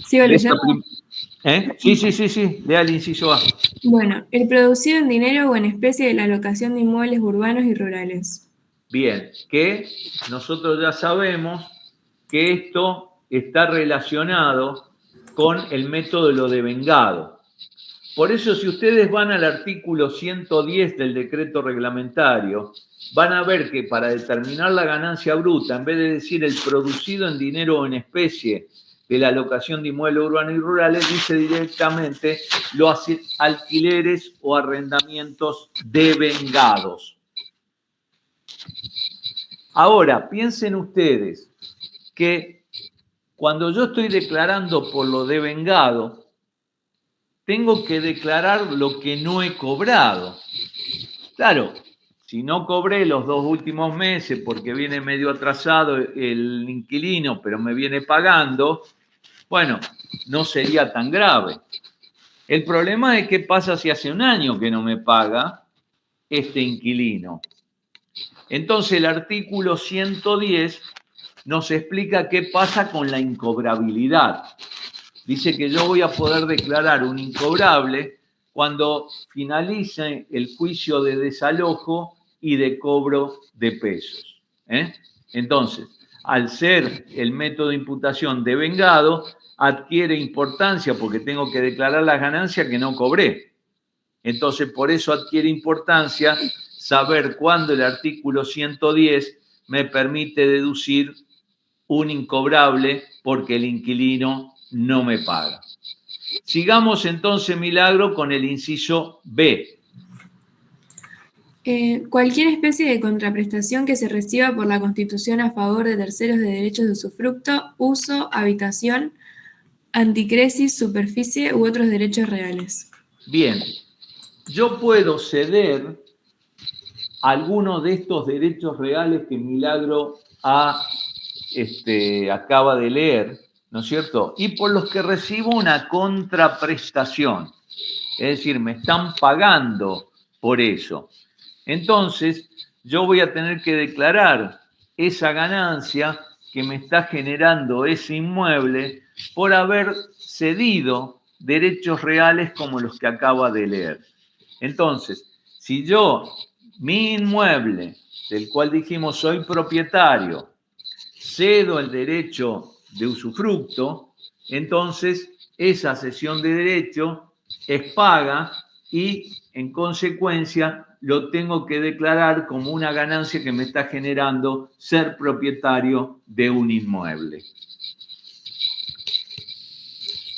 ¿Sigo leyendo? Sí, lea el inciso A. Bueno, el producido en dinero o en especie de la locación de inmuebles urbanos y rurales. Bien, que nosotros ya sabemos que esto está relacionado con el método de lo devengado. Por eso, si ustedes van al artículo 110 del decreto reglamentario, van a ver que para determinar la ganancia bruta, en vez de decir el producido en dinero o en especie de la locación de inmuebles urbanos y rurales, dice directamente los alquileres o arrendamientos devengados. Ahora, piensen ustedes que cuando yo estoy declarando por lo devengado, tengo que declarar lo que no he cobrado. Claro, si no cobré los 2 últimos meses porque viene medio atrasado el inquilino, pero me viene pagando, bueno, no sería tan grave. El problema es qué pasa si hace un año que no me paga este inquilino. Entonces el artículo 110 nos explica qué pasa con la incobrabilidad. Dice que yo voy a poder declarar un incobrable cuando finalice el juicio de desalojo y de cobro de pesos. Entonces, al ser el método de imputación devengado, adquiere importancia porque tengo que declarar las ganancias que no cobré. Entonces, por eso adquiere importancia saber cuándo el artículo 110 me permite deducir un incobrable porque el inquilino no me paga. Sigamos entonces, Milagro, con el inciso B. Cualquier especie de contraprestación que se reciba por la constitución a favor de terceros de derechos de usufructo, uso, habitación, anticresis, superficie u otros derechos reales. Bien, yo puedo ceder algunos de estos derechos reales que Milagro acaba de leer, ¿no es cierto? Y por los que recibo una contraprestación. Es decir, me están pagando por eso. Entonces, yo voy a tener que declarar esa ganancia que me está generando ese inmueble por haber cedido derechos reales como los que acaba de leer. Entonces, si yo, mi inmueble, del cual dijimos soy propietario, cedo el derecho de usufructo, entonces esa cesión de derecho es paga y en consecuencia lo tengo que declarar como una ganancia que me está generando ser propietario de un inmueble.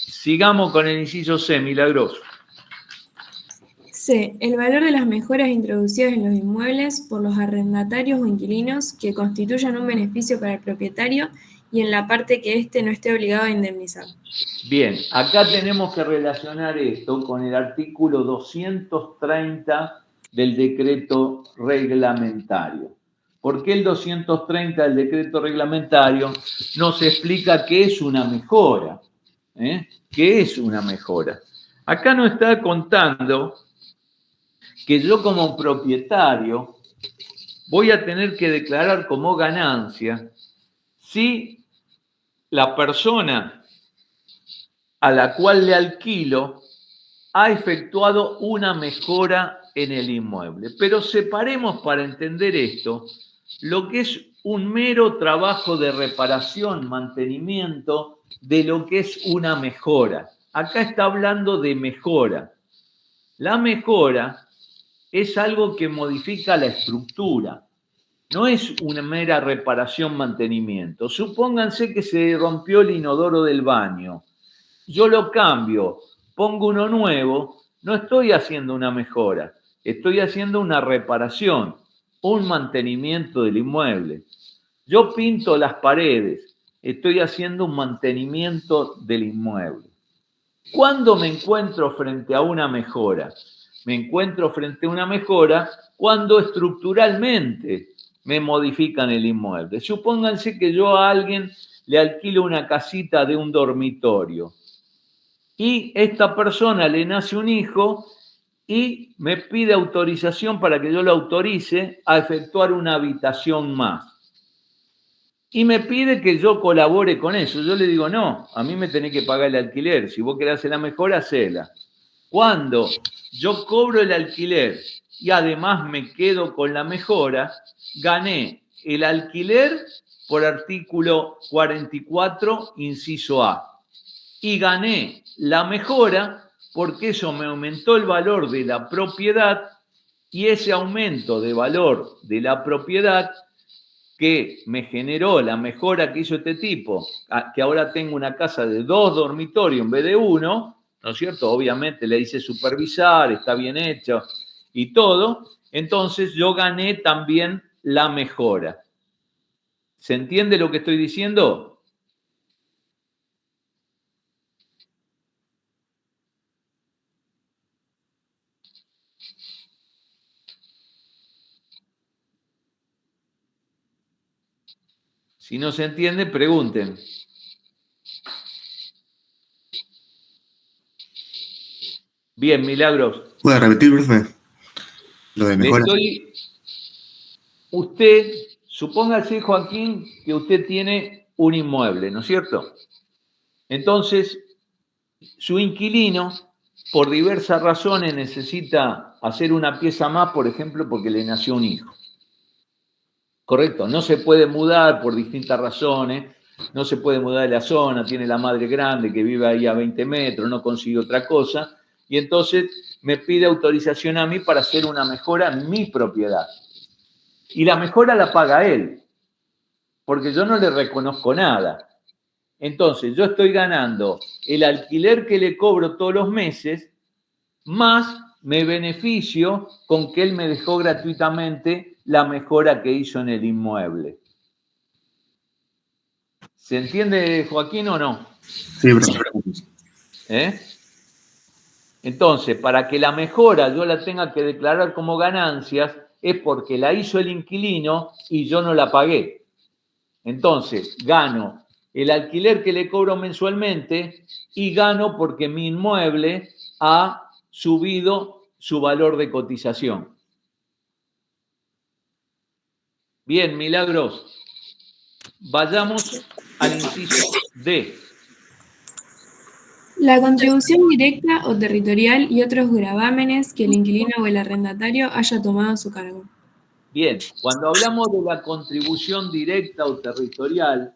Sigamos con el inciso C, Milagroso. C. El valor de las mejoras introducidas en los inmuebles por los arrendatarios o inquilinos que constituyan un beneficio para el propietario y en la parte que éste no esté obligado a indemnizar. Bien, acá tenemos que relacionar esto con el artículo 230 del decreto reglamentario. ¿Por qué el 230 del decreto reglamentario nos explica qué es una mejora? ¿Qué es una mejora? Acá nos está contando que yo como propietario voy a tener que declarar como ganancia si la persona a la cual le alquilo ha efectuado una mejora en el inmueble. Pero separemos para entender esto lo que es un mero trabajo de reparación, mantenimiento, de lo que es una mejora. Acá está hablando de mejora. La mejora es algo que modifica la estructura. No es una mera reparación, mantenimiento. Supónganse que se rompió el inodoro del baño. Yo lo cambio, pongo uno nuevo, no estoy haciendo una mejora, estoy haciendo una reparación, un mantenimiento del inmueble. Yo pinto las paredes, estoy haciendo un mantenimiento del inmueble. ¿Cuándo me encuentro frente a una mejora? Me encuentro frente a una mejora cuando estructuralmente me modifican el inmueble. Supónganse que yo a alguien le alquilo una casita de un dormitorio y esta persona le nace un hijo y me pide autorización para que yo lo autorice a efectuar una habitación más. Y me pide que yo colabore con eso. Yo le digo, no, a mí me tenés que pagar el alquiler. Si vos querés hacer la mejora, hacela. Cuando yo cobro el alquiler y además me quedo con la mejora, gané el alquiler por artículo 44, inciso A. Y gané la mejora porque eso me aumentó el valor de la propiedad y ese aumento de valor de la propiedad que me generó la mejora que hizo este tipo, que ahora tengo una casa de 2 dormitorios en vez de 1, ¿no es cierto? Obviamente le hice supervisar, está bien hecho y todo, entonces yo gané también la mejora. ¿Se entiende lo que estoy diciendo? Si no se entiende, pregunten. Bien, Milagros. ¿Puede repetir, profe? Lo de mejora. Usted, supóngase, Joaquín, que usted tiene un inmueble, ¿no es cierto? Entonces, su inquilino, por diversas razones, necesita hacer una pieza más, por ejemplo, porque le nació un hijo. Correcto, no se puede mudar por distintas razones, no se puede mudar de la zona, tiene la madre grande que vive ahí a 20 metros, no consigue otra cosa, y entonces me pide autorización a mí para hacer una mejora en mi propiedad. Y la mejora la paga él, porque yo no le reconozco nada. Entonces, yo estoy ganando el alquiler que le cobro todos los meses, más me beneficio con que él me dejó gratuitamente la mejora que hizo en el inmueble. ¿Se entiende, Joaquín, o no? Sí, profe. Entonces, para que la mejora yo la tenga que declarar como ganancias, es porque la hizo el inquilino y yo no la pagué. Entonces, gano el alquiler que le cobro mensualmente y gano porque mi inmueble ha subido su valor de cotización. Bien, Milagros. Vayamos al inciso D. La contribución directa o territorial y otros gravámenes que el inquilino o el arrendatario haya tomado a su cargo. Bien, cuando hablamos de la contribución directa o territorial,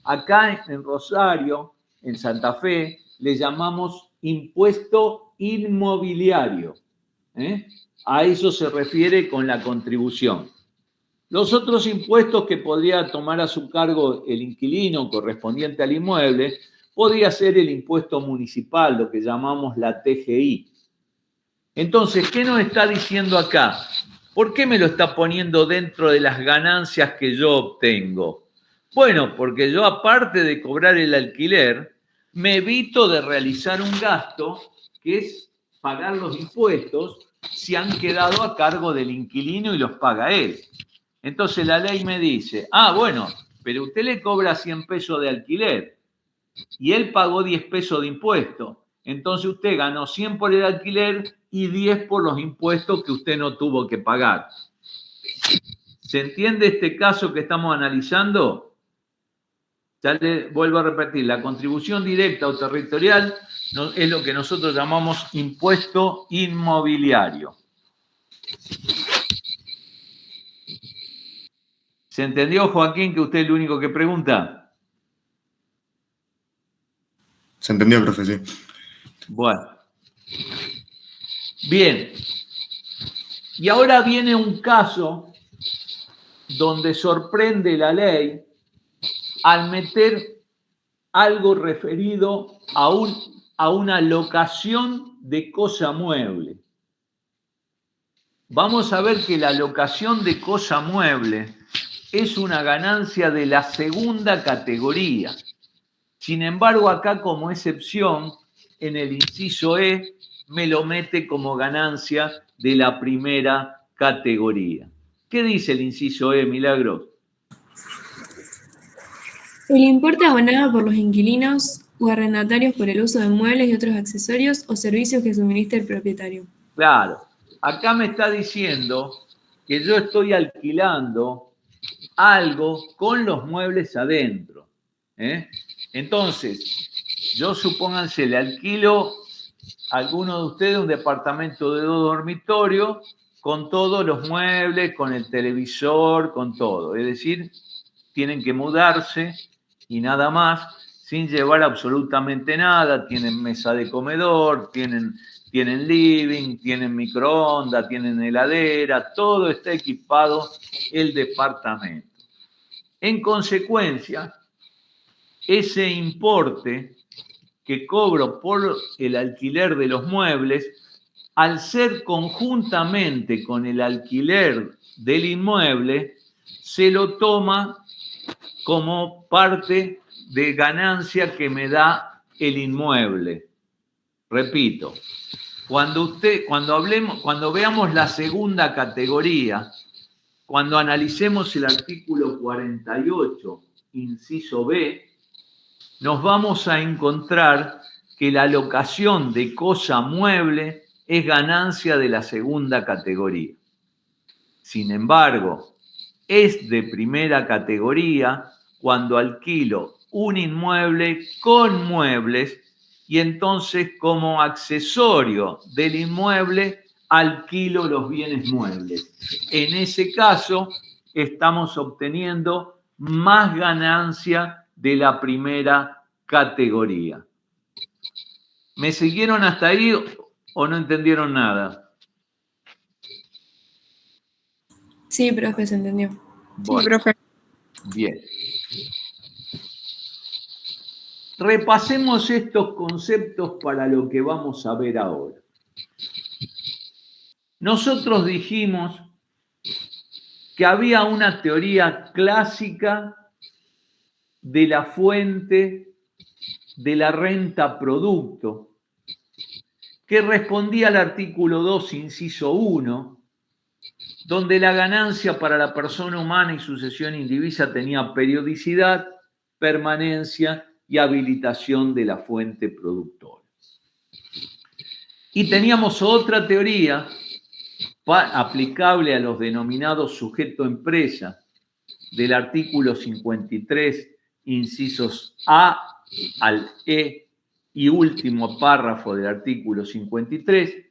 acá en Rosario, en Santa Fe, le llamamos impuesto inmobiliario. A eso se refiere con la contribución. Los otros impuestos que podría tomar a su cargo el inquilino correspondiente al inmueble, podría ser el impuesto municipal, lo que llamamos la TGI. Entonces, ¿qué nos está diciendo acá? ¿Por qué me lo está poniendo dentro de las ganancias que yo obtengo? Bueno, porque yo, aparte de cobrar el alquiler, me evito de realizar un gasto que es pagar los impuestos si han quedado a cargo del inquilino y los paga él. Entonces la ley me dice, bueno, pero usted le cobra 100 pesos de alquiler y él pagó 10 pesos de impuesto. Entonces usted ganó 100 por el alquiler y 10 por los impuestos que usted no tuvo que pagar. ¿Se entiende este caso que estamos analizando? Ya le vuelvo a repetir, la contribución directa o territorial es lo que nosotros llamamos impuesto inmobiliario. ¿Se entendió, Joaquín, que usted es el único que pregunta? Se entendió, profe, sí. Bueno. Bien. Y ahora viene un caso donde sorprende la ley al meter algo referido a una locación de cosa mueble. Vamos a ver que la locación de cosa mueble es una ganancia de la segunda categoría. Sin embargo, acá como excepción en el inciso E me lo mete como ganancia de la primera categoría. ¿Qué dice el inciso E, Milagros? El importe abonado por los inquilinos o arrendatarios por el uso de muebles y otros accesorios o servicios que suministre el propietario. Claro, acá me está diciendo que yo estoy alquilando algo con los muebles adentro. Entonces, yo supónganse, le alquilo a alguno de ustedes un departamento de 2 dormitorios con todos los muebles, con el televisor, con todo. Es decir, tienen que mudarse y nada más, sin llevar absolutamente nada. Tienen mesa de comedor, tienen living, tienen microondas, tienen heladera, todo está equipado el departamento. En consecuencia, ese importe que cobro por el alquiler de los muebles, al ser conjuntamente con el alquiler del inmueble, se lo toma como parte de ganancia que me da el inmueble. Repito, cuando veamos la segunda categoría, cuando analicemos el artículo 48, inciso B, nos vamos a encontrar que la locación de cosa mueble es ganancia de la segunda categoría. Sin embargo, es de primera categoría cuando alquilo un inmueble con muebles y entonces como accesorio del inmueble alquilo los bienes muebles. En ese caso, estamos obteniendo más ganancia de la primera categoría. ¿Me siguieron hasta ahí o no entendieron nada? Sí, profe, se entendió. Bueno, Sí, profe. bien. Repasemos estos conceptos para lo que vamos a ver ahora. Nosotros dijimos que había una teoría clásica de la fuente de la renta producto que respondía al artículo 2, inciso 1, donde la ganancia para la persona humana y sucesión indivisa tenía periodicidad, permanencia y habilitación de la fuente productora. Y teníamos otra teoría aplicable a los denominados sujeto-empresa del artículo 53, incisos A al E y último párrafo del artículo 53,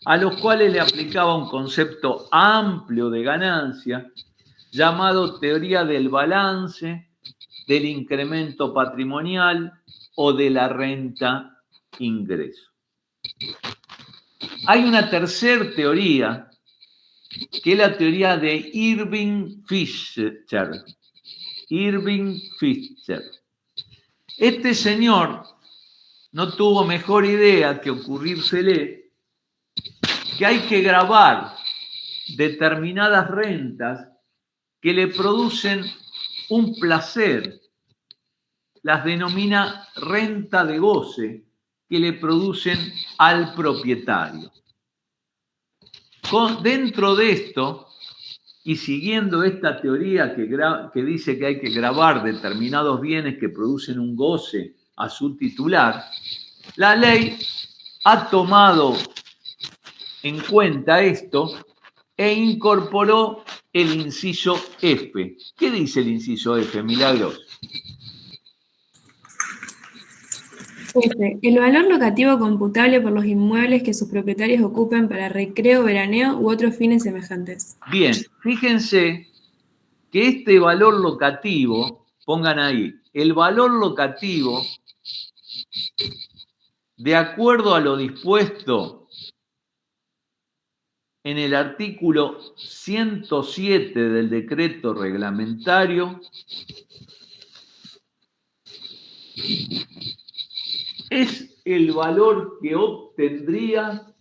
a los cuales le aplicaba un concepto amplio de ganancia llamado teoría del balance, del incremento patrimonial o de la renta ingreso. Hay una tercera teoría, que es la teoría de Irving Fisher. Irving Fisher. Este señor no tuvo mejor idea que ocurrírsele que hay que gravar determinadas rentas que le producen un placer. Las denomina renta de goce que le producen al propietario. Dentro de esto, y siguiendo esta teoría que dice que hay que gravar determinados bienes que producen un goce a su titular, la ley ha tomado en cuenta esto e incorporó el inciso F. ¿Qué dice el inciso F, Milagros? F. El valor locativo computable por los inmuebles que sus propietarios ocupen para recreo, veraneo u otros fines semejantes. Bien, fíjense que este valor locativo, pongan ahí, el valor locativo, de acuerdo a lo dispuesto en el artículo 107 del decreto reglamentario, es el valor que obtendría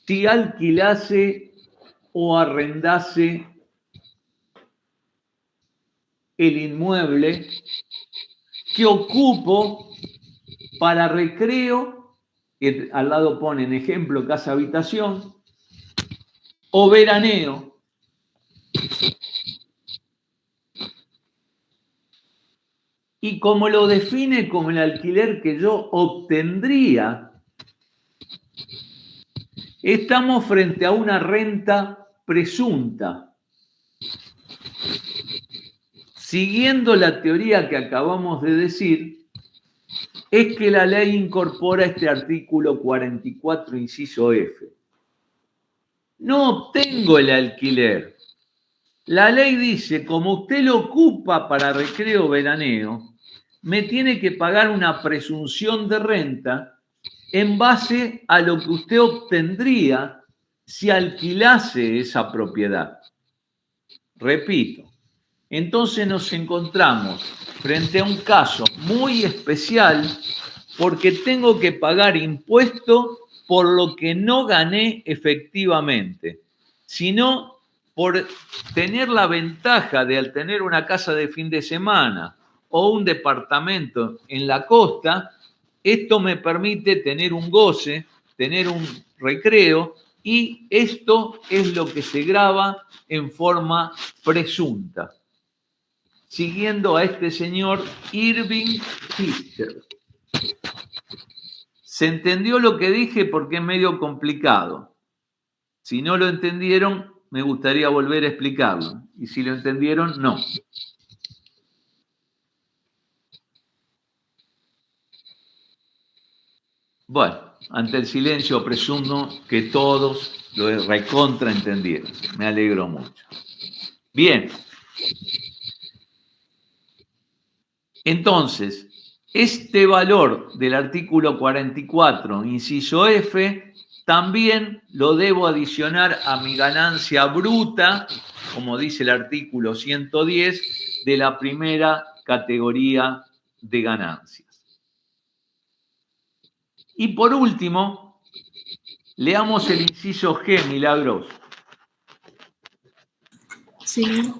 si alquilase o arrendase el inmueble que ocupo para recreo, que al lado ponen ejemplo, casa, habitación, o veraneo. Y como lo define como el alquiler que yo obtendría, estamos frente a una renta presunta. Siguiendo la teoría que acabamos de decir, es que la ley incorpora este artículo 44, inciso F. No obtengo el alquiler. La ley dice, como usted lo ocupa para recreo veraneo, me tiene que pagar una presunción de renta en base a lo que usted obtendría si alquilase esa propiedad. Repito, entonces nos encontramos frente a un caso muy especial porque tengo que pagar impuesto por lo que no gané efectivamente, sino por tener la ventaja de al tener una casa de fin de semana o un departamento en la costa, esto me permite tener un goce, tener un recreo, y esto es lo que se grava en forma presunta, siguiendo a este señor Irving Fisher. ¿Se entendió lo que dije? Porque es medio complicado. Si no lo entendieron, me gustaría volver a explicarlo. Y si lo entendieron, no. Bueno, ante el silencio presumo que todos lo recontraentendieron. Me alegro mucho. Bien. Entonces, este valor del artículo 44, inciso F, también lo debo adicionar a mi ganancia bruta, como dice el artículo 110, de la primera categoría de ganancias. Y por último, leamos el inciso G, Milagros. Sí.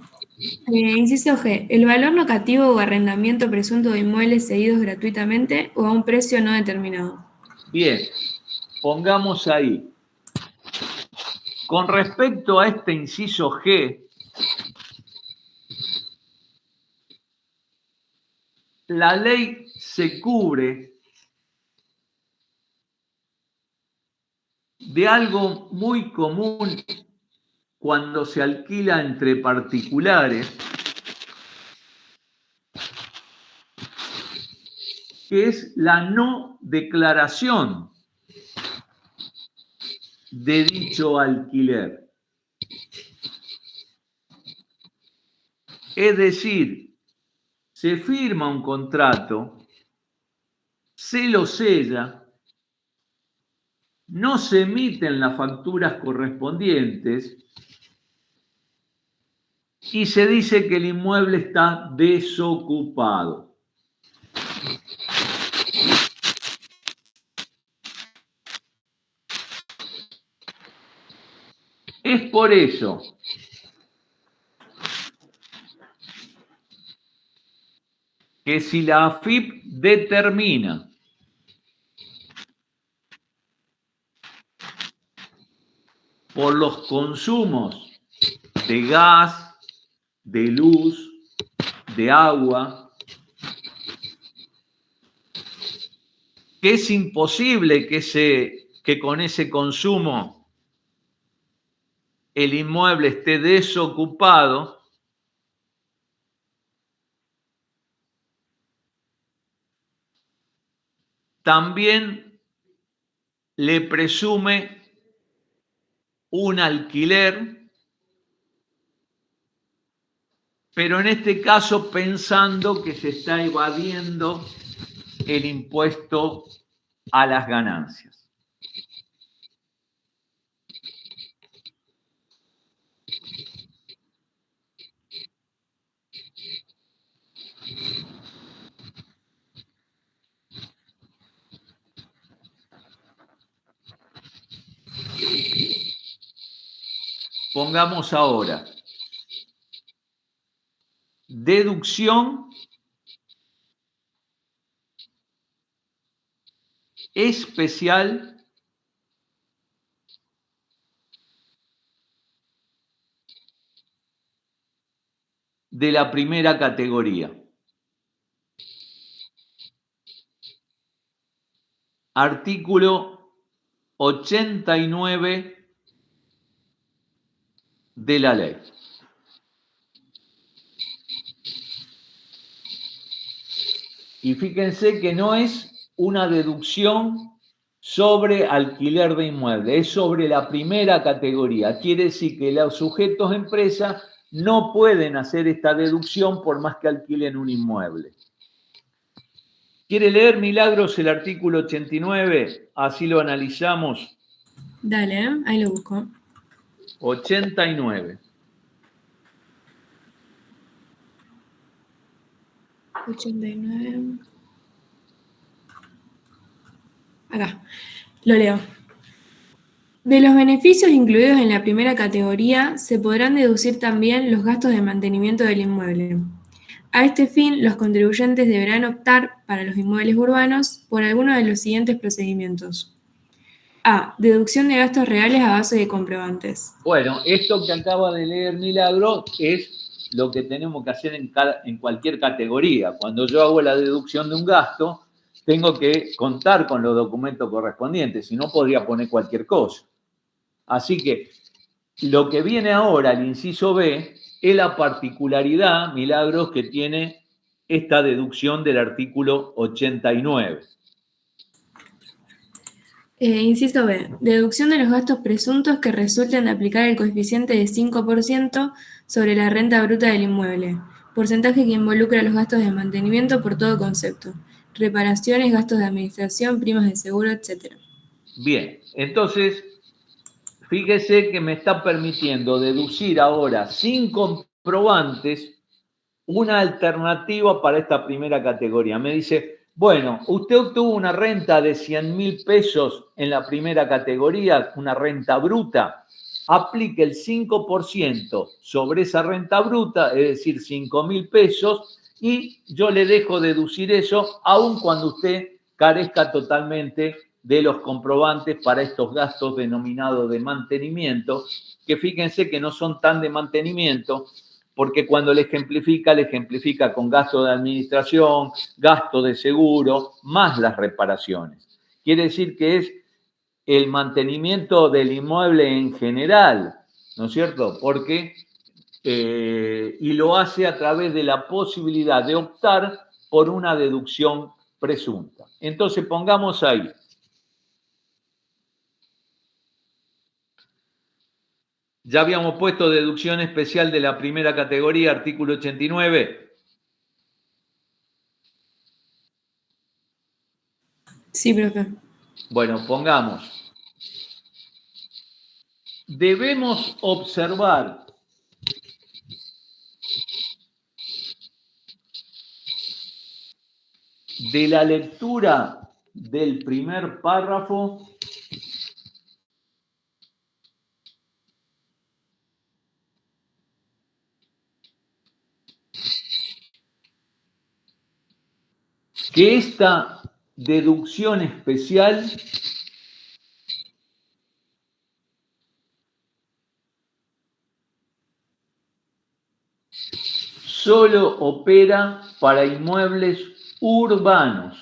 Inciso G. El valor locativo o arrendamiento presunto de inmuebles cedidos gratuitamente o a un precio no determinado. Bien, pongamos ahí. Con respecto a este inciso G, la ley se cubre de algo muy común cuando se alquila entre particulares, que es la no declaración de dicho alquiler. Es decir, se firma un contrato, se lo sella, no se emiten las facturas correspondientes y se dice que el inmueble está desocupado. Es por eso que si la AFIP determina por los consumos de gas, de luz, de agua, que es imposible que con ese consumo el inmueble esté desocupado, también le presume un alquiler, pero en este caso pensando que se está evadiendo el impuesto a las ganancias. Pongamos ahora deducción especial de la primera categoría. Artículo 89 de la ley. Y fíjense que no es una deducción sobre alquiler de inmueble, es sobre la primera categoría. Quiere decir que los sujetos empresa no pueden hacer esta deducción por más que alquilen un inmueble. ¿Quiere leer, Milagros, el artículo 89? Así lo analizamos. Dale, ahí lo busco. 89. 89. Acá, lo leo. De los beneficios incluidos en la primera categoría, se podrán deducir también los gastos de mantenimiento del inmueble. A este fin, los contribuyentes deberán optar, para los inmuebles urbanos, por alguno de los siguientes procedimientos. A. Deducción de gastos reales a base de comprobantes. Bueno, esto que acaba de leer Milagro es lo que tenemos que hacer en cualquier categoría. Cuando yo hago la deducción de un gasto, tengo que contar con los documentos correspondientes, si no podría poner cualquier cosa. Así que lo que viene ahora, el inciso B, es la particularidad, Milagros, que tiene esta deducción del artículo 89. Inciso B. Deducción de los gastos presuntos que resulten de aplicar el coeficiente de 5% sobre la renta bruta del inmueble, porcentaje que involucra los gastos de mantenimiento por todo concepto, reparaciones, gastos de administración, primas de seguro, etc. Bien, entonces, fíjese que me está permitiendo deducir ahora sin comprobantes una alternativa para esta primera categoría. Me dice, bueno, usted obtuvo una renta de 100.000 pesos en la primera categoría, una renta bruta, aplique el 5% sobre esa renta bruta, es decir, 5.000 pesos, y yo le dejo deducir eso, aun cuando usted carezca totalmente de los comprobantes para estos gastos denominados de mantenimiento, que fíjense que no son tan de mantenimiento, porque cuando le ejemplifica con gasto de administración, gasto de seguro, más las reparaciones. Quiere decir que es el mantenimiento del inmueble en general, ¿no es cierto? Porque, y lo hace a través de la posibilidad de optar por una deducción presunta. Entonces, pongamos ahí. Ya habíamos puesto deducción especial de la primera categoría, artículo 89. Sí, profe. Bueno, pongamos. Debemos observar de la lectura del primer párrafo que esta deducción especial solo opera para inmuebles urbanos.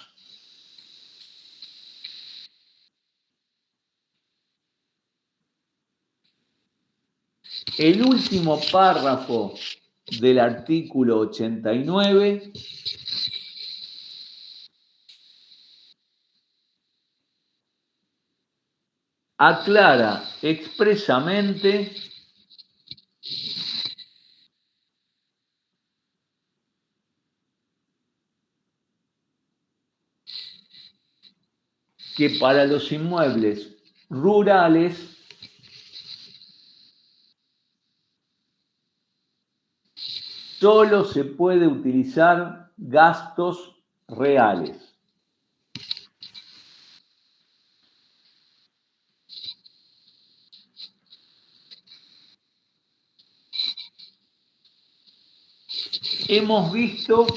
El último párrafo del artículo 89 aclara expresamente que para los inmuebles rurales solo se puede utilizar gastos reales. Hemos visto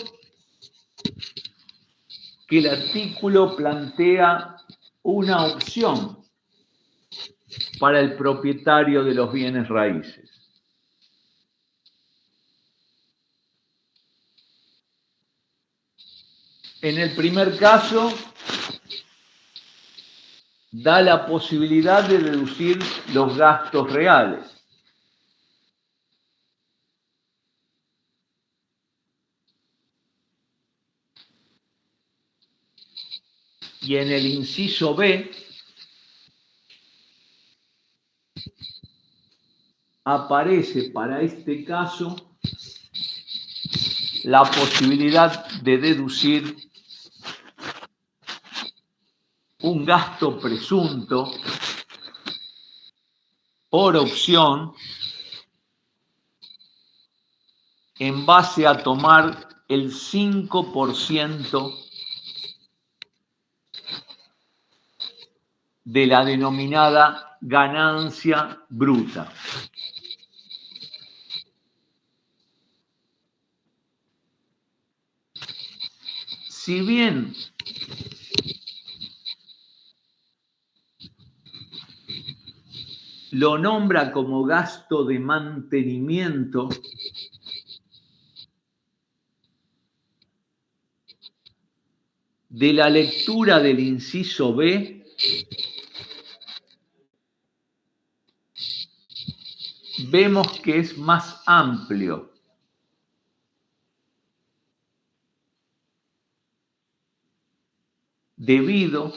que el artículo plantea una opción para el propietario de los bienes raíces. En el primer caso, da la posibilidad de deducir los gastos reales. Y en el inciso B, aparece para este caso la posibilidad de deducir un gasto presunto por opción en base a tomar el 5% de la denominada ganancia bruta. Si bien lo nombra como gasto de mantenimiento, de la lectura del inciso B, vemos que es más amplio. Debido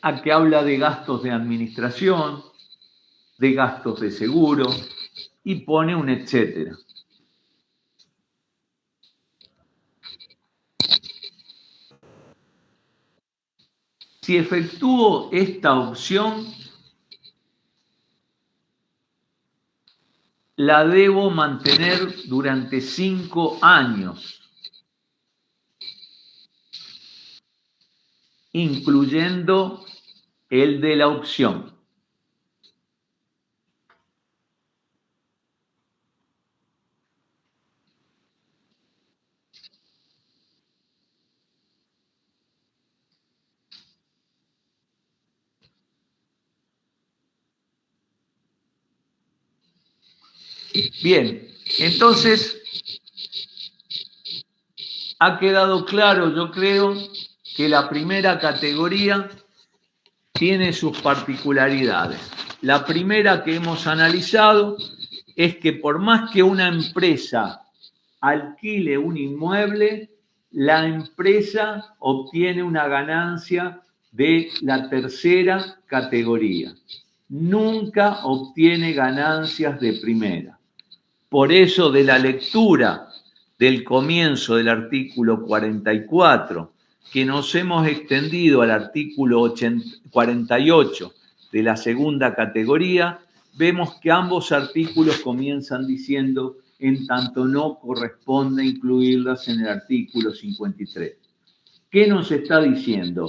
a que habla de gastos de administración, de gastos de seguro y pone un etcétera. Si efectúo esta opción, la debo mantener durante 5 años, incluyendo el de la opción. Bien, entonces ha quedado claro, yo creo, que la primera categoría tiene sus particularidades. La primera que hemos analizado es que por más que una empresa alquile un inmueble, la empresa obtiene una ganancia de la tercera categoría. Nunca obtiene ganancias de primera. Por eso, de la lectura del comienzo del artículo 44, que nos hemos extendido al artículo 48 de la segunda categoría, vemos que ambos artículos comienzan diciendo en tanto no corresponde incluirlas en el artículo 53. ¿Qué nos está diciendo?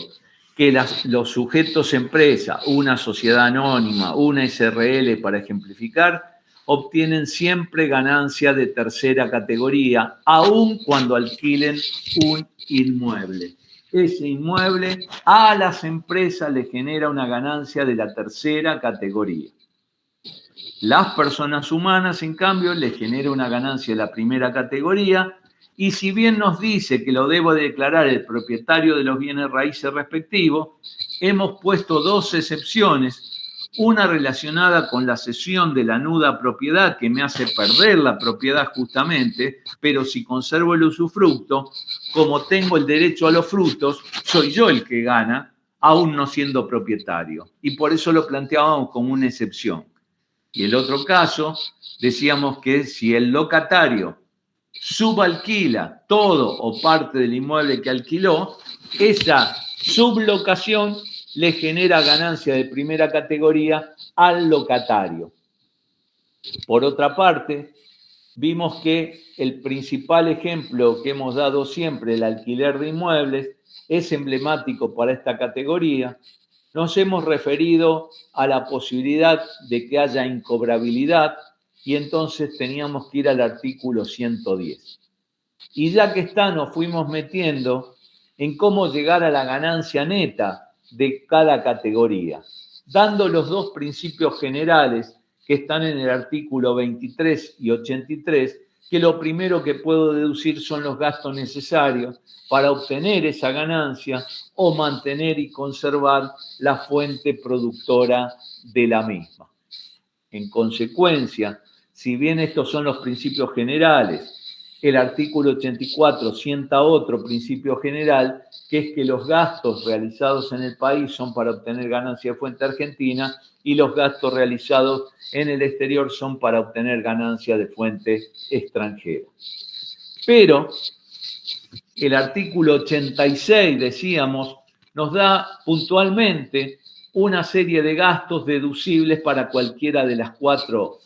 Que los sujetos empresa, una sociedad anónima, una SRL para ejemplificar, obtienen siempre ganancia de tercera categoría, aun cuando alquilen un inmueble. Ese inmueble a las empresas le genera una ganancia de la tercera categoría. Las personas humanas, en cambio, les genera una ganancia de la primera categoría, y si bien nos dice que lo debo declarar el propietario de los bienes raíces respectivos, hemos puesto 2 excepciones, una relacionada con la cesión de la nuda propiedad que me hace perder la propiedad justamente, pero si conservo el usufructo, como tengo el derecho a los frutos, soy yo el que gana, aún no siendo propietario. Y por eso lo planteábamos como una excepción. Y el otro caso, decíamos que si el locatario subalquila todo o parte del inmueble que alquiló, esa sublocación le genera ganancia de primera categoría al locatario. Por otra parte, vimos que el principal ejemplo que hemos dado siempre, el alquiler de inmuebles, es emblemático para esta categoría. Nos hemos referido a la posibilidad de que haya incobrabilidad y entonces teníamos que ir al artículo 110. Y ya que está, nos fuimos metiendo en cómo llegar a la ganancia neta de cada categoría, dando los dos principios generales que están en el artículo 23 y 83, que lo primero que puedo deducir son los gastos necesarios para obtener esa ganancia o mantener y conservar la fuente productora de la misma. En consecuencia, si bien estos son los principios generales, el artículo 84 sienta otro principio general, que es que los gastos realizados en el país son para obtener ganancia de fuente argentina y los gastos realizados en el exterior son para obtener ganancia de fuente extranjera. Pero el artículo 86, decíamos, nos da puntualmente una serie de gastos deducibles para cualquiera de las cuatro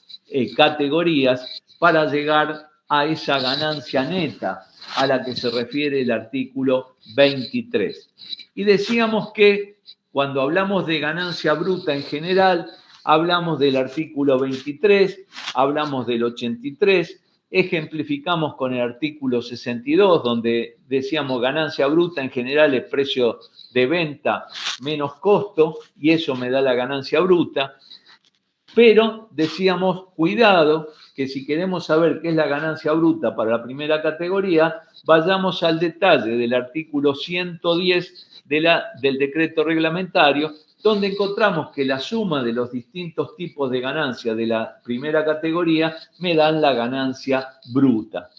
categorías para llegar a esa ganancia neta a la que se refiere el artículo 23. Y decíamos que cuando hablamos de ganancia bruta en general, hablamos del artículo 23, hablamos del 83, ejemplificamos con el artículo 62, donde decíamos ganancia bruta en general es precio de venta menos costo, y eso me da la ganancia bruta. Pero decíamos, cuidado, que si queremos saber qué es la ganancia bruta para la primera categoría, vayamos al detalle del artículo 110 del decreto reglamentario, donde encontramos que la suma de los distintos tipos de ganancia de la primera categoría me dan la ganancia bruta.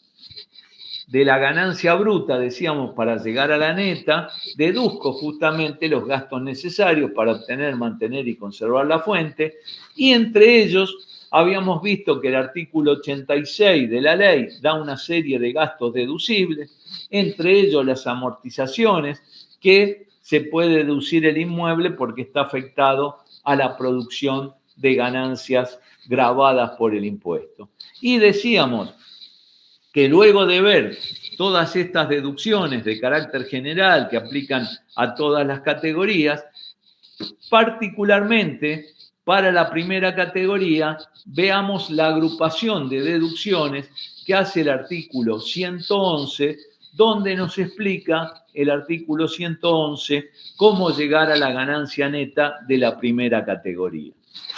De la ganancia bruta, decíamos, para llegar a la neta, deduzco justamente los gastos necesarios para obtener, mantener y conservar la fuente, y entre ellos habíamos visto que el artículo 86 de la ley da una serie de gastos deducibles, entre ellos las amortizaciones, que se puede deducir el inmueble porque está afectado a la producción de ganancias gravadas por el impuesto. Y decíamos que luego de ver todas estas deducciones de carácter general que aplican a todas las categorías, particularmente para la primera categoría, veamos la agrupación de deducciones que hace el artículo 111, donde nos explica el artículo 111 cómo llegar a la ganancia neta de la primera categoría.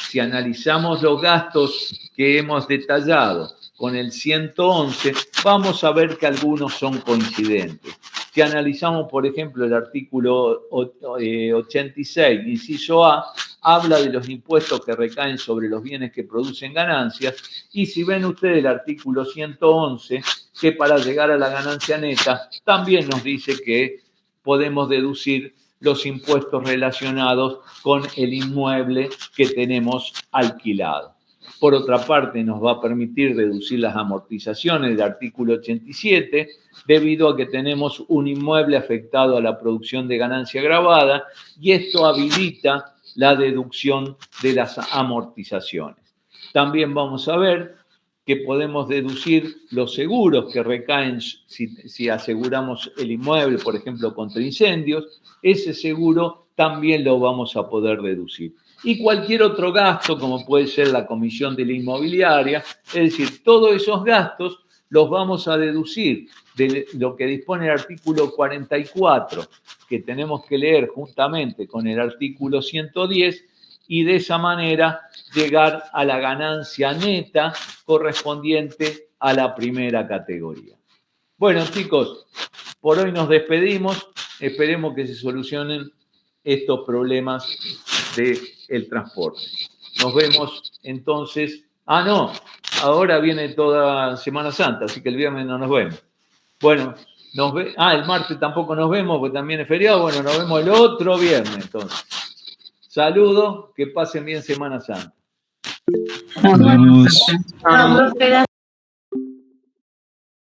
Si analizamos los gastos que hemos detallado con el 111, vamos a ver que algunos son coincidentes. Si analizamos, por ejemplo, el artículo 86, inciso A, habla de los impuestos que recaen sobre los bienes que producen ganancias, y si ven ustedes el artículo 111, que para llegar a la ganancia neta, también nos dice que podemos deducir los impuestos relacionados con el inmueble que tenemos alquilado. Por otra parte, nos va a permitir reducir las amortizaciones del artículo 87, debido a que tenemos un inmueble afectado a la producción de ganancia gravada, y esto habilita la deducción de las amortizaciones. También vamos a ver que podemos deducir los seguros que recaen si aseguramos el inmueble, por ejemplo, contra incendios. Ese seguro también lo vamos a poder deducir. Y cualquier otro gasto, como puede ser la comisión de la inmobiliaria, es decir, todos esos gastos los vamos a deducir de lo que dispone el artículo 44, que tenemos que leer juntamente con el artículo 110, y de esa manera llegar a la ganancia neta correspondiente a la primera categoría. Bueno, chicos, por hoy nos despedimos. Esperemos que se solucionen estos problemas del transporte. Nos vemos entonces. No, ahora viene toda Semana Santa, así que el viernes no nos vemos. Bueno, el martes tampoco nos vemos, porque también es feriado. Bueno, nos vemos el otro viernes, entonces. Saludos, que pasen bien Semana Santa. Vamos.